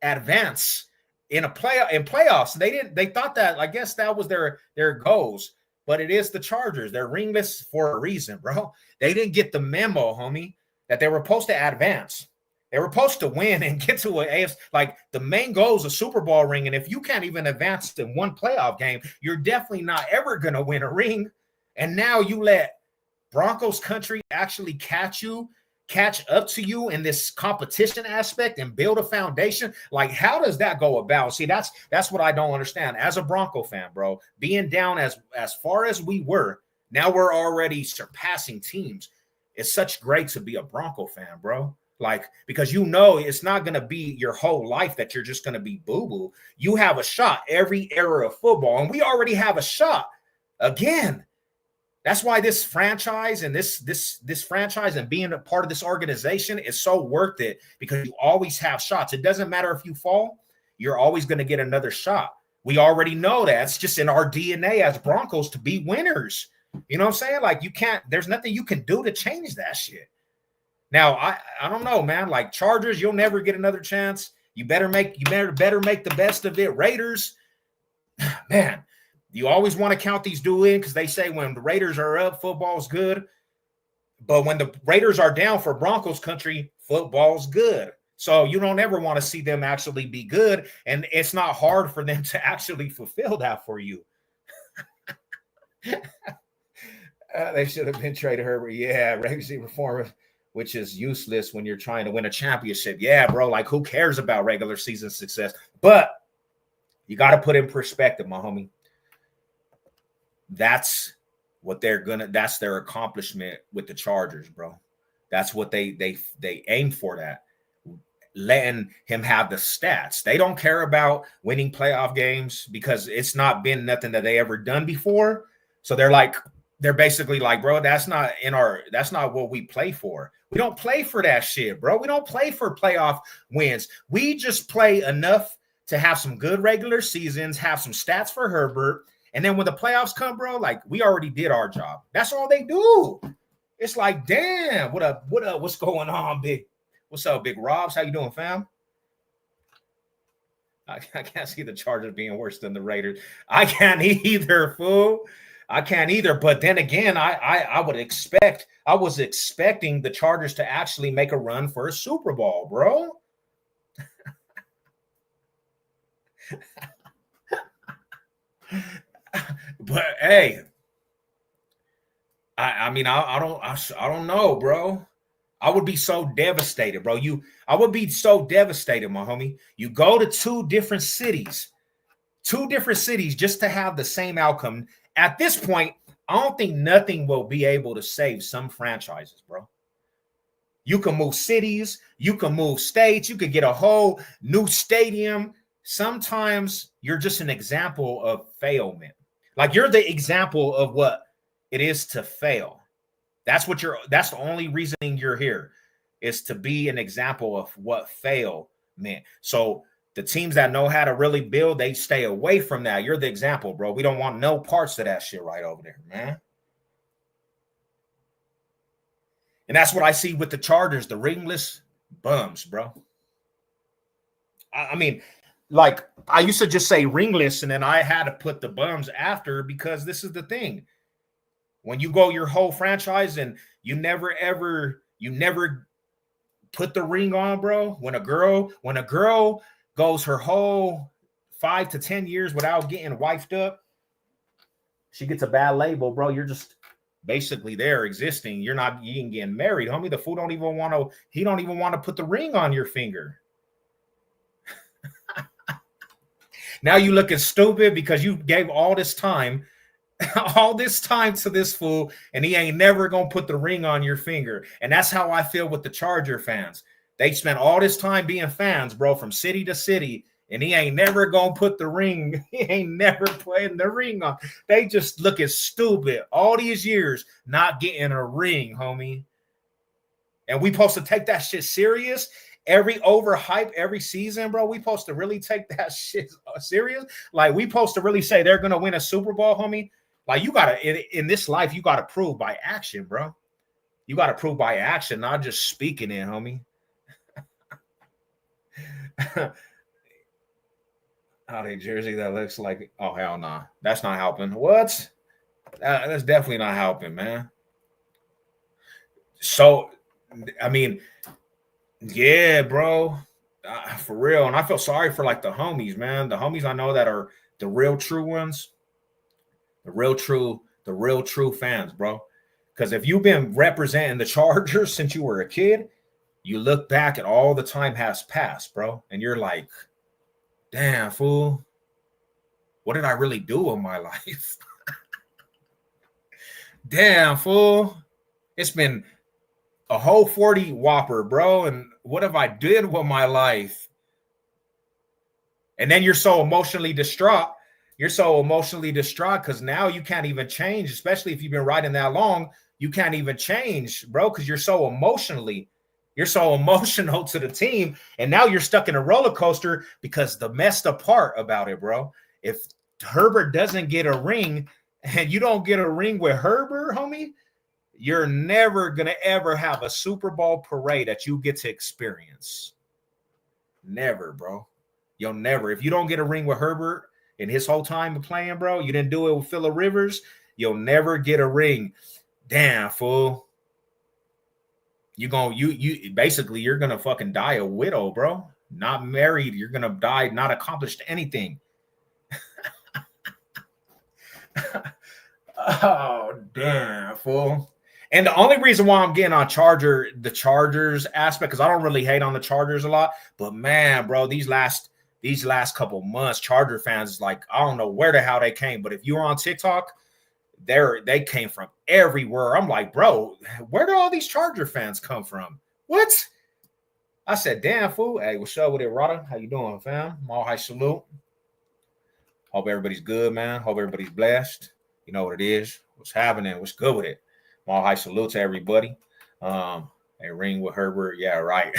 advance in playoffs. They thought that, I guess that was their goals. But it is the Chargers. They're ringless for a reason, bro. They didn't get the memo, homie, that they were supposed to advance. They were supposed to win and get to an AFC. Like, the main goal is a Super Bowl ring. And if you can't even advance in one playoff game, you're definitely not ever going to win a ring. And now you let Broncos country actually catch up to you in this competition aspect and build a foundation. Like, how does that go about? See, that's what I don't understand. As a Bronco fan, bro, being down as far as we were, now we're already surpassing teams. it's such great to be a Bronco fan, bro. Like, because you know it's not going to be your whole life that you're just going to be boo-boo. You have a shot every era of football, and we already have a shot. Again, that's why this franchise and this franchise and being a part of this organization is so worth it, because you always have shots. It doesn't matter if you fall, you're always going to get another shot. We already know that. It's just in our DNA as Broncos to be winners. You know what I'm saying? Like, you can't, there's nothing you can do to change that shit. Now, I don't know, man. Like, Chargers, you'll never get another chance. You better make the best of it. Raiders, man, you always want to count these dudes in because they say when the Raiders are up, football's good. But when the Raiders are down for Broncos country, football's good. So you don't ever want to see them actually be good, and it's not hard for them to actually fulfill that for you. They should have been traded Herbert. Yeah, regular reform, which is useless when you're trying to win a championship. Yeah, bro, like, who cares about regular season success? But you got to put in perspective, my homie. That's what that's their accomplishment with the Chargers, bro. That's what they aim for, that. Letting him have the stats. They don't care about winning playoff games because it's not been nothing that they ever done before. So they're basically like, bro, that's not what we play for. We don't play for that shit, bro. We don't play for playoff wins. We just play enough to have some good regular seasons, have some stats for Herbert. And then when the playoffs come, bro, like, we already did our job. That's all they do. It's like, damn, what up? What's going on, big? What's up, Big Robs? How you doing, fam? I can't see the Chargers being worse than the Raiders. I can't either, fool. I can't either. But then again, I was expecting the Chargers to actually make a run for a Super Bowl, bro. But hey, I mean, I don't know, bro. I would be so devastated, bro. I would be so devastated, my homie. You go to two different cities just to have the same outcome. At this point, I don't think nothing will be able to save some franchises, bro. You can move cities, you can move states, you could get a whole new stadium. Sometimes you're just an example of failment. Like, you're the example of what it is to fail. That's the only reasoning you're here, is to be an example of what fail meant. So the teams that know how to really build, they stay away from that. You're the example, bro. We don't want no parts of that shit right over there, man. And that's what I see with the Chargers, the ringless bums, bro. I mean, like, I used to just say ringless, and then I had to put the bums after, because this is the thing. When you go your whole franchise and you never put the ring on, bro. When a girl goes her whole 5 to 10 years without getting wifed up, she gets a bad label, bro. You're just basically there existing. You ain't getting married, homie. The fool don't even want to put the ring on your finger. Now you looking stupid because you gave all this time to this fool, and he ain't never gonna put the ring on your finger. And that's how I feel with the Charger fans. They spent all this time being fans, bro, from city to city, and he ain't never gonna put the ring. He ain't never putting the ring on. They just looking stupid all these years not getting a ring, homie. And we supposed to take that shit serious. Every overhype every season, bro. We supposed to really take that shit serious. Like, we supposed to really say they're gonna win a Super Bowl, homie. Like, you gotta, in this life, you gotta prove by action, bro. You gotta prove by action, not just speaking it, homie. Out of jersey that looks like, oh, hell nah. That's not helping. What? That's definitely not helping, man. So, I mean, yeah, bro. For real. And I feel sorry for, like, the homies, man. The homies I know that are the real true ones. The real true fans, bro. Because if you've been representing the Chargers since you were a kid, you look back at all the time has passed, bro. And you're like, damn, fool. What did I really do with my life? Damn, fool. It's been A whole 40 Whopper, bro. And what have I did with my life? And then you're so emotionally distraught. You're so emotionally distraught because now you can't even change, especially if you've been riding that long. You can't even change, bro, because you're so emotional to the team. And now you're stuck in a roller coaster because the messed up part about it, bro. If Herbert doesn't get a ring and you don't get a ring with Herbert, homie, you're never going to ever have a Super Bowl parade that you get to experience. Never, bro. You'll never. If you don't get a ring with Herbert in his whole time of playing, bro, you didn't do it with Phillip Rivers, you'll never get a ring. Damn, fool. You're gonna fucking die a widow, bro. Not married. You're gonna die not accomplished anything. Oh, damn, fool. And the only reason why I'm getting on the Chargers aspect, because I don't really hate on the Chargers a lot, but man, bro, these last couple months, Charger fans, like, I don't know where the hell they came, but if you were on TikTok, they came from everywhere. I'm like, bro, where do all these Charger fans come from? What? I said, damn, fool. Hey, what's up with it, Rada? How you doing, fam? All high salute. Hope everybody's good, man. Hope everybody's blessed. You know what it is. What's happening? What's good with it? All high salute to everybody. A ring with Herbert. Yeah, right.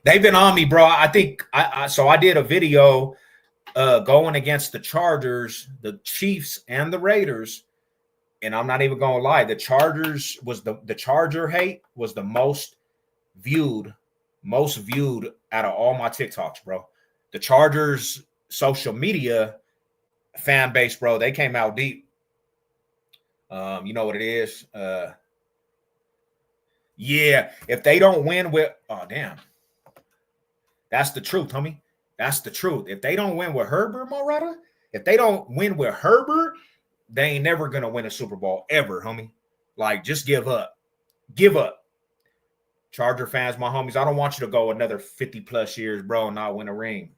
They've been on me, bro. I think I did a video going against the Chargers, the Chiefs, and the Raiders. And I'm not even gonna lie, the Chargers was the Charger hate was the most viewed out of all my TikToks, bro. The Chargers social media fan base, bro, they came out deep. You know what it is? Yeah, if they don't win with, oh damn, that's the truth, homie. That's the truth. If they don't win with Herbert, Morata, if they don't win with Herbert, they ain't never gonna win a Super Bowl ever, homie. Like, just give up. Give up. Charger fans, my homies, I don't want you to go another 50 plus years, bro, and not win a ring.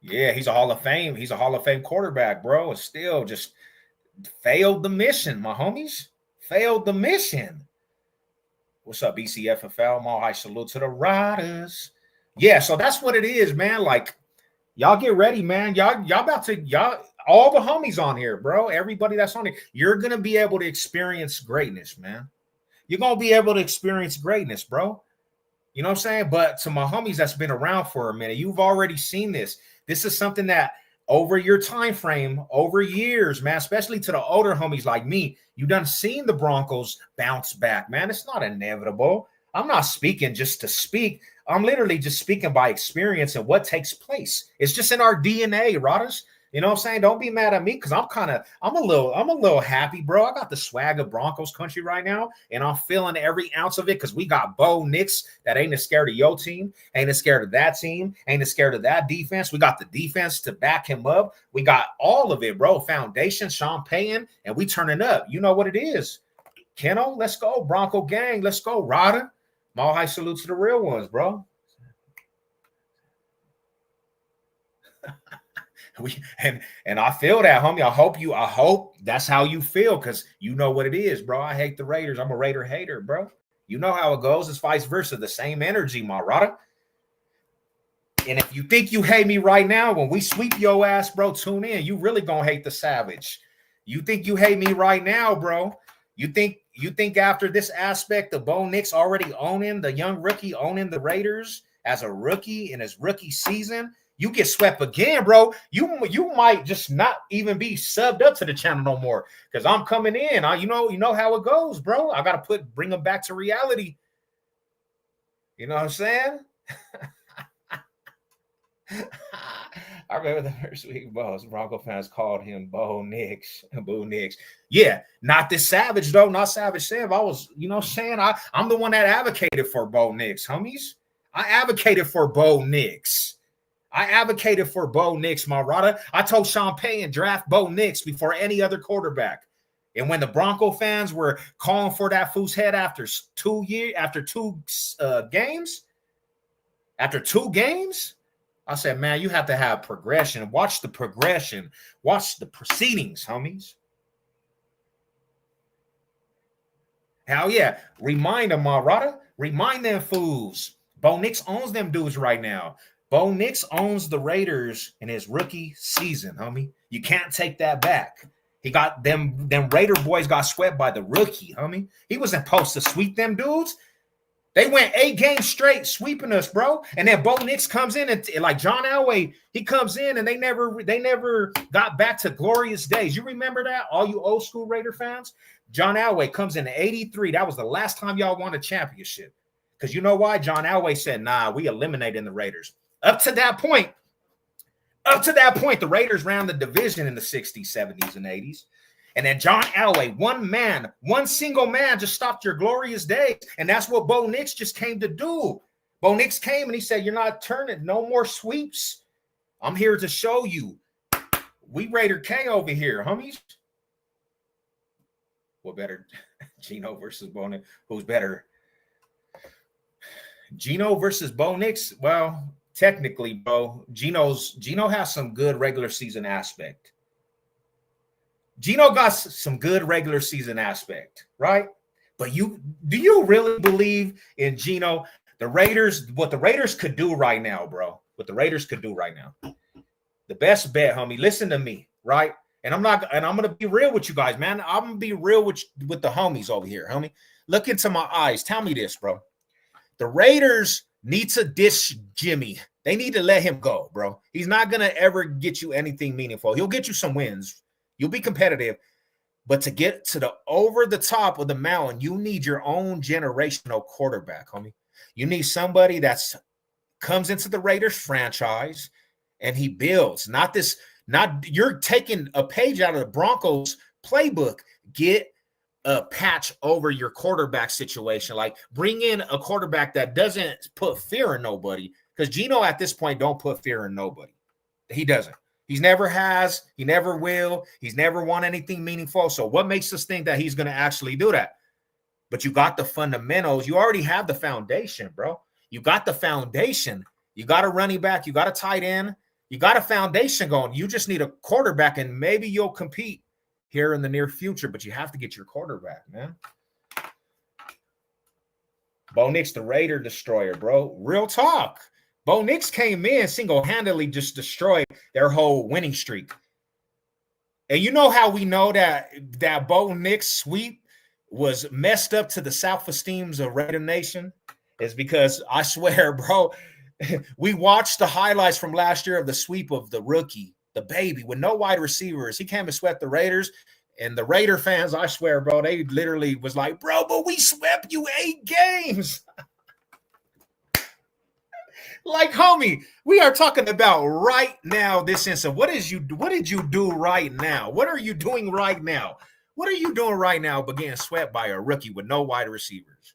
Yeah, he's a Hall of Fame. He's a Hall of Fame quarterback, bro, and still just failed the mission, my homies. Failed the mission. What's up, BCFFL? All high salute to the Riders. Yeah, so that's what it is, man. Like, y'all get ready, man. Y'all about to, all the homies on here, bro. Everybody that's on here, you're going to be able to experience greatness, man. You're going to be able to experience greatness, bro. You know what I'm saying? But to my homies that's been around for a minute, you've already seen this. This is something that over your time frame, over years, man, especially to the older homies like me, you done seen the Broncos bounce back, man. It's not inevitable. I'm not speaking just to speak. I'm literally just speaking by experience and what takes place. It's just in our DNA, Rodders. You know what I'm saying? Don't be mad at me because I'm a little happy, bro. I got the swag of Broncos country right now, and I'm feeling every ounce of it because we got Bo Nix that ain't as scared of your team, ain't as scared of that team, ain't as scared of that defense. We got the defense to back him up. We got all of it, bro. Foundation, Sean Payton, and we turning up. You know what it is. Keno, let's go. Bronco gang, let's go. Rodder. All high salute to the real ones, bro. And I feel that, homie. I hope that's how you feel, because you know what it is, bro. I hate the Raiders. I'm a Raider hater, bro. You know how it goes. It's vice versa. The same energy, my Rada. And if you think you hate me right now, when we sweep your ass, bro, tune in. You really gonna hate the Savage. You think you hate me right now, bro. You think after this aspect of Bo Nix already owning the young rookie, owning the Raiders as a rookie in his rookie season, you get swept again, bro. You might just not even be subbed up to the channel no more, because I'm coming in. You know how it goes, bro. I gotta bring them back to reality. You know what I'm saying? I remember the first week, Bronco fans called him Bo Nix. Bo Nix. Yeah, not this Savage, though. Not Savage Sam. I was, you know what I'm saying? I'm the one that advocated for Bo Nix, homies. I advocated for Bo Nix. My Rada. I told Sean Payton draft Bo Nix before any other quarterback. And when the Bronco fans were calling for that fool's head after two games, I said, man, you have to have progression. Watch the progression. Watch the proceedings, homies. Hell yeah. Remind them, Marada. Remind them fools. Bo Nix owns them dudes right now. Bo Nix owns the Raiders in his rookie season, homie. You can't take that back. He got them Raider boys got swept by the rookie, homie. He wasn't supposed to sweep them dudes. They went 8 games straight sweeping us, bro. And then Bo Nix comes in and like John Elway, he comes in and they never got back to glorious days. You remember that? All you old school Raider fans? John Elway comes in at 83. That was the last time y'all won a championship. Because you know why? John Elway said, nah, we eliminated the Raiders. Up to that point, the Raiders ran the division in the 60s, 70s, and 80s. And then John Elway, one single man just stopped your glorious days. And that's what Bo Nix just came to do. Bo Nix came and he said, you're not turning, no more sweeps. I'm here to show you. We Raider K over here, homies. What better? Gino versus Bo Nix. Who's better? Gino versus Bo Nix? Well, technically, bro, Gino has some good regular season aspect. Gino got some good regular season aspect, right? But do you really believe in Gino? What the Raiders could do right now, bro. What the Raiders could do right now. The best bet, homie. Listen to me, right? And I'm gonna be real with you guys, man. I'm gonna be real with the homies over here, homie. Look into my eyes. Tell me this, bro. The Raiders need to dish Jimmy. They need to let him go, bro. He's not gonna ever get you anything meaningful. He'll get you some wins. You'll be competitive, but to get to the over the top of the mountain, you need your own generational quarterback, homie. You need somebody that's comes into the Raiders franchise and he builds. Not you're taking a page out of the Broncos playbook. Get a patch over your quarterback situation. Like bring in a quarterback that doesn't put fear in nobody. Because Gino at this point don't put fear in nobody. He doesn't. He never has. He never will. He's never won anything meaningful. So what makes us think that he's going to actually do that? But you got the fundamentals. You already have the foundation, bro. You got the foundation. You got a running back. You got a tight end. You got a foundation going. You just need a quarterback, and maybe you'll compete here in the near future. But you have to get your quarterback, man. Bo Nix, the Raider destroyer, bro. Real talk. Bo Nix came in single-handedly, just destroyed their whole winning streak. And you know how we know that Bo Nix sweep was messed up to the self-esteems of Raider Nation? Is because I swear, bro, we watched the highlights from last year of the sweep of the rookie, the baby, with no wide receivers. He came and swept the Raiders. And the Raider fans, I swear, bro, they literally was like, bro, but we swept you 8 games. Like, homie, we are talking about right now this instant. What did you do right now? What are you doing right now? What are you doing right now but getting swept by a rookie with no wide receivers?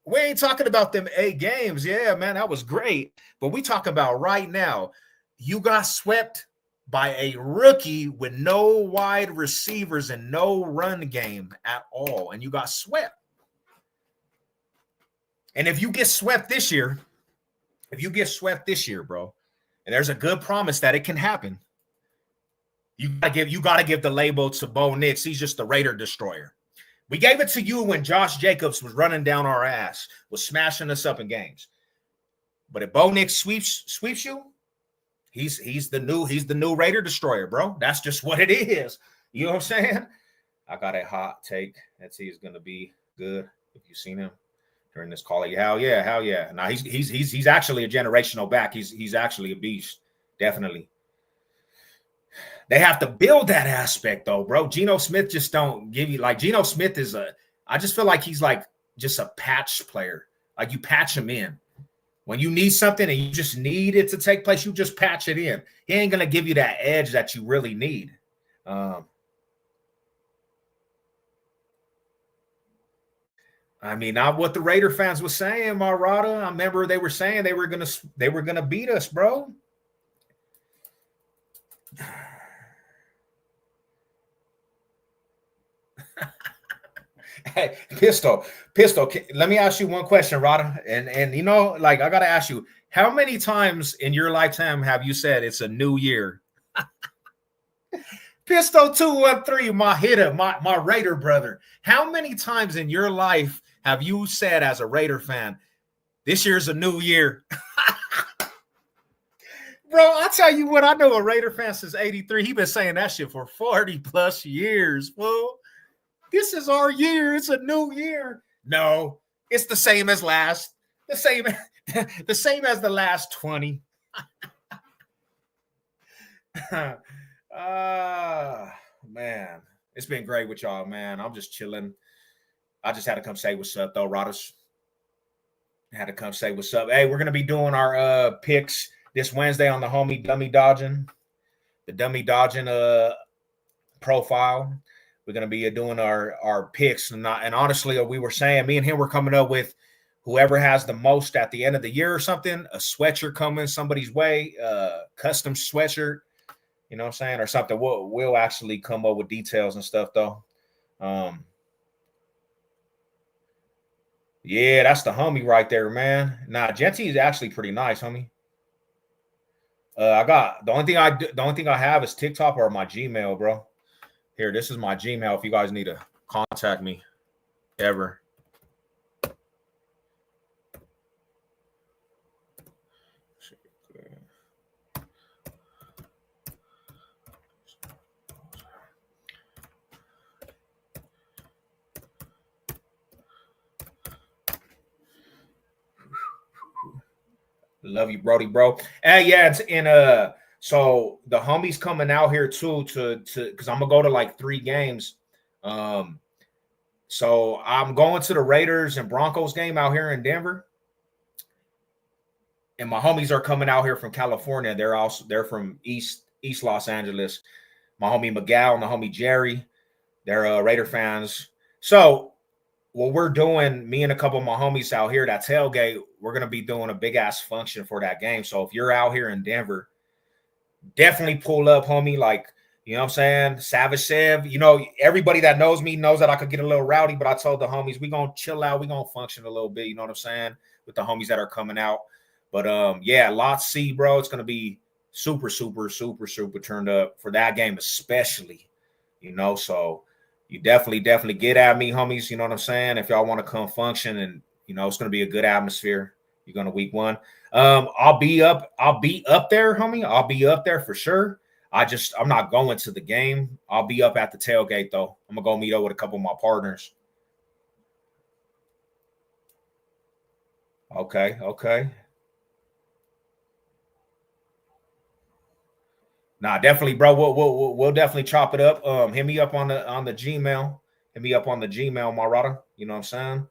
We ain't talking about them 8 games. Yeah, man, that was great. But we talking about right now. You got swept by a rookie with no wide receivers and no run game at all. And you got swept. And if you get swept this year, bro, and there's a good promise that it can happen, you gotta give the label to Bo Nix. He's just the Raider destroyer. We gave it to you when Josh Jacobs was running down our ass, was smashing us up in games. But if Bo Nix sweeps you, he's the new Raider destroyer, bro. That's just what it is. You know what I'm saying? I got a hot take that he's gonna be good. If you've seen him during this call, hell yeah. Now he's actually a generational back. He's actually a beast, definitely. They have to build that aspect though, bro. Geno Smith just don't give you like Geno Smith is I just feel like he's like just a patch player. Like you patch him in. When you need something and you just need it to take place, you just patch it in. He ain't going to give you that edge that you really need. I mean, not what the Raider fans were saying, Marada. I remember they were saying they were gonna beat us, bro. Hey, Pistol, let me ask you one question, Rada. And you know, like I gotta ask you, how many times in your lifetime have you said it's a new year? Pistol 213, my hitter, my Raider brother. How many times in your life have you said as a Raider fan, this year's a new year? Bro, I'll tell you what, I know a Raider fan since 83. He been saying that shit for 40 plus years, fool. This is our year. It's a new year. No, it's the same as last. The same, the same as the last 20. Man. It's been great with y'all, man. I'm just chilling. I just had to come say what's up, though, Rodders. Had to come say what's up. Hey, we're gonna be doing our picks this Wednesday on the homie Dummy Dodging. The Dummy Dodging profile. We're gonna be doing our picks, and honestly, we were saying me and him were coming up with whoever has the most at the end of the year or something, a sweatshirt coming somebody's way, custom sweatshirt, you know what I'm saying, or something. We'll actually come up with details and stuff though. Yeah, that's the homie right there, man. Nah, Genty is actually pretty nice, homie. I got the only thing I have is TikTok or my Gmail, bro. Here, this is my Gmail if you guys need to contact me ever. Love you, Brody, bro. And yeah, it's in so the homies coming out here too to because I'm gonna go to like 3 games. So I'm going to the Raiders and Broncos game out here in Denver. And my homies are coming out here from California. They're from East Los Angeles. My homie Miguel and the homie Jerry, they're Raider fans. So what we're doing, me and a couple of my homies out here, that tailgate, we're going to be doing a big ass function for that game. So if you're out here in Denver, definitely pull up, homie. Like, you know what I'm saying? Savage Sev, you know, everybody that knows me knows that I could get a little rowdy, but I told the homies, we going to chill out. We going to function a little bit. You know what I'm saying? With the homies that are coming out. But yeah, Lot C, bro. It's going to be super turned up for that game, especially, you know, so you definitely get at me, homies. You know what I'm saying? If y'all want to come function, and you know it's gonna be a good atmosphere. You're gonna week 1. I'll be up there, homie. I'll be up there for sure. I'm not going to the game. I'll be up at the tailgate though. I'm gonna go meet up with a couple of my partners. Okay. Nah, definitely, bro. We'll definitely chop it up. Hit me up on the Gmail. Hit me up on the Gmail, Marada. You know what I'm saying?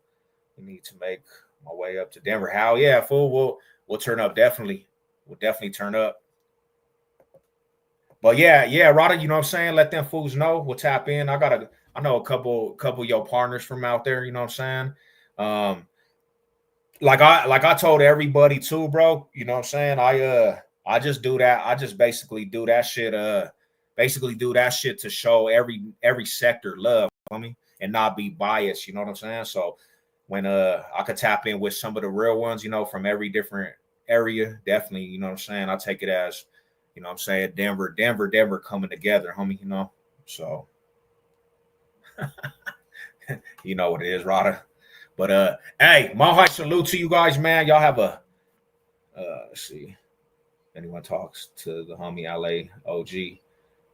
We need to make my way up to Denver. Hell yeah, fool. We'll turn up definitely. We'll definitely turn up. But yeah, Rada, you know what I'm saying? Let them fools know. We'll tap in. I know a couple of your partners from out there, you know what I'm saying? Like I told everybody too, bro. You know what I'm saying? I just do that. I just basically do that shit. Basically do that shit to show every sector love, homie, and not be biased. You know what I'm saying? So when I could tap in with some of the real ones, you know, from every different area, definitely, you know what I'm saying? I take it as, you know what I'm saying, Denver coming together, homie, you know. So you know what it is, Rada. But hey, my high salute to you guys, man. Y'all have a let's see. Anyone talks to the homie LA OG,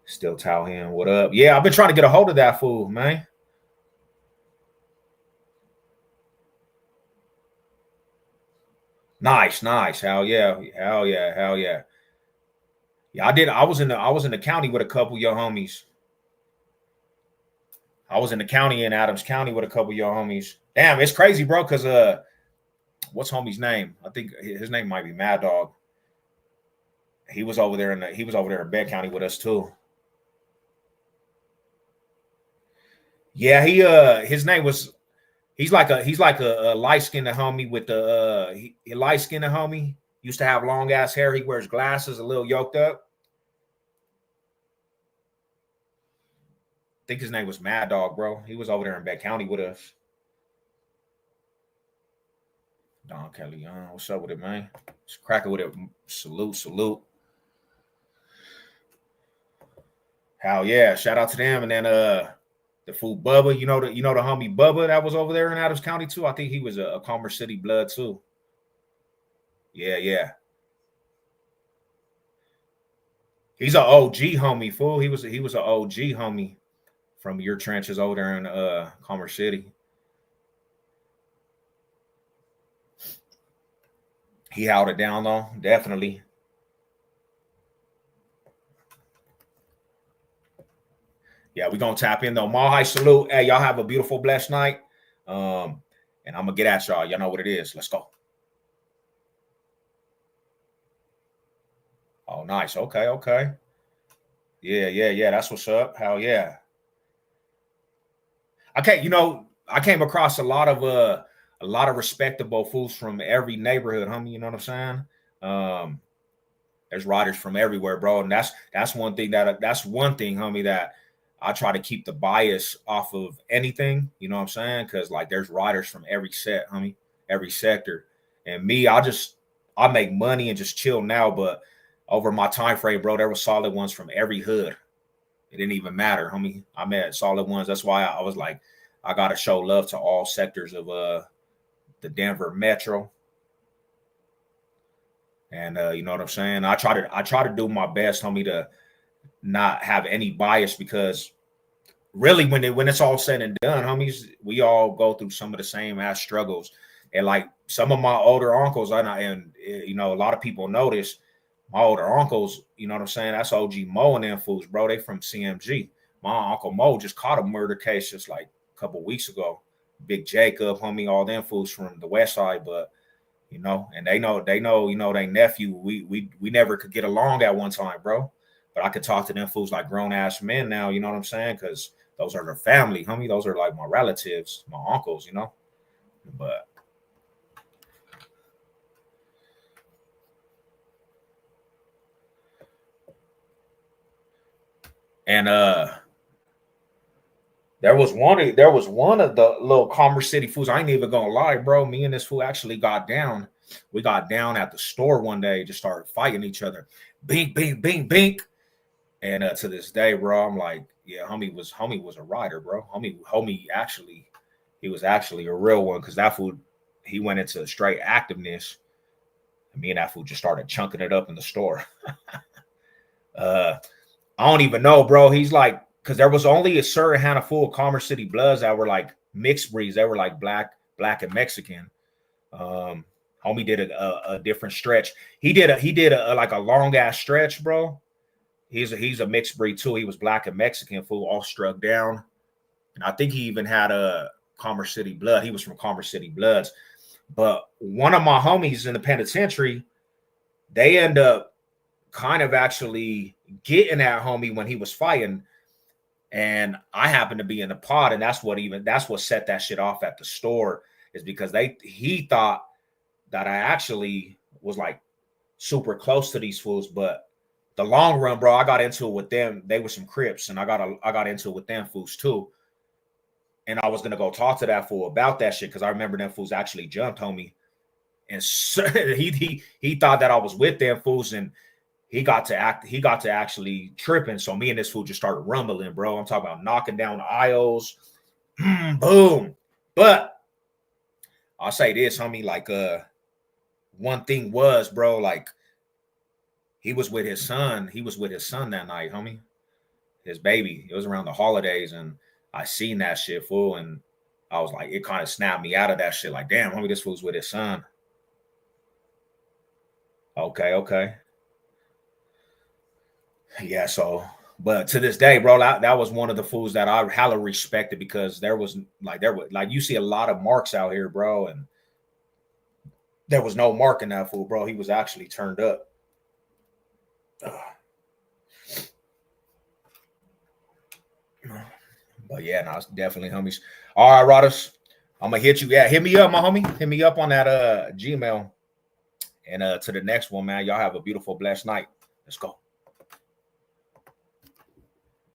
still tell him what up. Yeah, I've been trying to get a hold of that fool, man. Nice. Hell yeah. Yeah, I did. I was in the county with a couple of your homies. I was in the county in Adams County with a couple of your homies. Damn, it's crazy, bro. Cause what's homie's name? I think his name might be Mad Dog. He was over there in Bed County with us too. Yeah, his name was. He's like a light skinned homie with the light skinned homie. Used to have long ass hair. He wears glasses, a little yoked up. think his name was Mad Dog, bro. He was over there in Beck County with us. Don Kelly, what's up with it, man? It's cracking with it. Salute, salute. Hell yeah! Shout out to them, and then the fool Bubba. You know the homie Bubba that was over there in Adams County too. I think he was a Commerce City blood too. Yeah, yeah. He's an OG homie, fool. He was an OG homie from your trenches over there in Commerce City. He held it down though, definitely. Yeah, we're gonna tap in though. Mahai salute. Hey, y'all have a beautiful, blessed night. And I'm gonna get at y'all. Y'all know what it is. Let's go. Oh, nice. Okay, okay. Yeah, yeah, yeah. That's what's up. Hell yeah. I came across a lot of respectable fools from every neighborhood, homie. You know what I'm saying? There's riders from everywhere, bro. And that's one thing, homie, that I try to keep the bias off of anything. You know what I'm saying? Because like there's riders from every set, homie, every sector. And me, I make money and just chill now, but over my time frame, bro, there was solid ones from every hood. It didn't even matter, homie. I met solid ones. That's why I was like, I gotta show love to all sectors of the Denver metro. And you know what I'm saying? I try to do my best, homie, to not have any bias, because really when it's all said and done, homies, we all go through some of the same ass struggles. And like some of my older uncles, and you know, a lot of people notice my older uncles, you know what I'm saying? That's OG Mo and them fools, bro. They from CMG. My Uncle Mo just caught a murder case just like a couple weeks ago. Big Jacob, homie, all them fools from the West Side, but you know, and they know, you know, they nephew. We never could get along at one time, bro. But I could talk to them fools like grown ass men now, you know what I'm saying? Because those are their family, homie. Those are like my relatives, my uncles, you know. But and there was one of the little Commerce City fools. I ain't even gonna lie, bro. Me and this fool actually got down. We got down at the store one day, just started fighting each other. Bink, bink, bink, bink. And to this day, bro, I'm like, yeah, homie was a rider, bro. Homie actually, he was actually a real one, because that fool, he went into straight activeness. And me and that fool just started chunking it up in the store. I don't even know, bro. He's like, because there was only a certain handful of Commerce City Bloods that were like mixed breeds. They were like black and Mexican. Homie did a different stretch. He did a like a long ass stretch, bro. He's a mixed breed too. He was black and Mexican, fool, all struck down. And I think he even had a Commerce City Blood. He was from Commerce City Bloods. But one of my homies in the penitentiary, they end up kind of actually getting at homie when he was fighting. And I happened to be in the pod, and that's what set that shit off at the store, is because he thought that I actually was like super close to these fools. But the long run, bro, I got into it with them. They were some Crips, and I got into it with them fools too. And I was gonna go talk to that fool about that shit, because I remember them fools actually jumped homie, and so, he thought that I was with them fools, and he got to actually tripping. So me and this fool just started rumbling, bro. I'm talking about knocking down aisles, boom. But I'll say this, homie, like one thing was, bro, like he was with his son. He was with his son that night, homie. His baby. It was around the holidays, and I seen that shit, fool, and I was like, it kind of snapped me out of that shit. Like, damn, homie, this fool's with his son. Okay. Yeah, so, but to this day, bro, that was one of the fools that I hella respected, because there was you see a lot of marks out here, bro, and there was no mark in that fool, bro. He was actually turned up. But yeah, no, it's definitely homies. All right, Rodders, I'm gonna hit you. Yeah, hit me up, my homie. Hit me up on that Gmail. And to the next one, man. Y'all have a beautiful, blessed night. Let's go.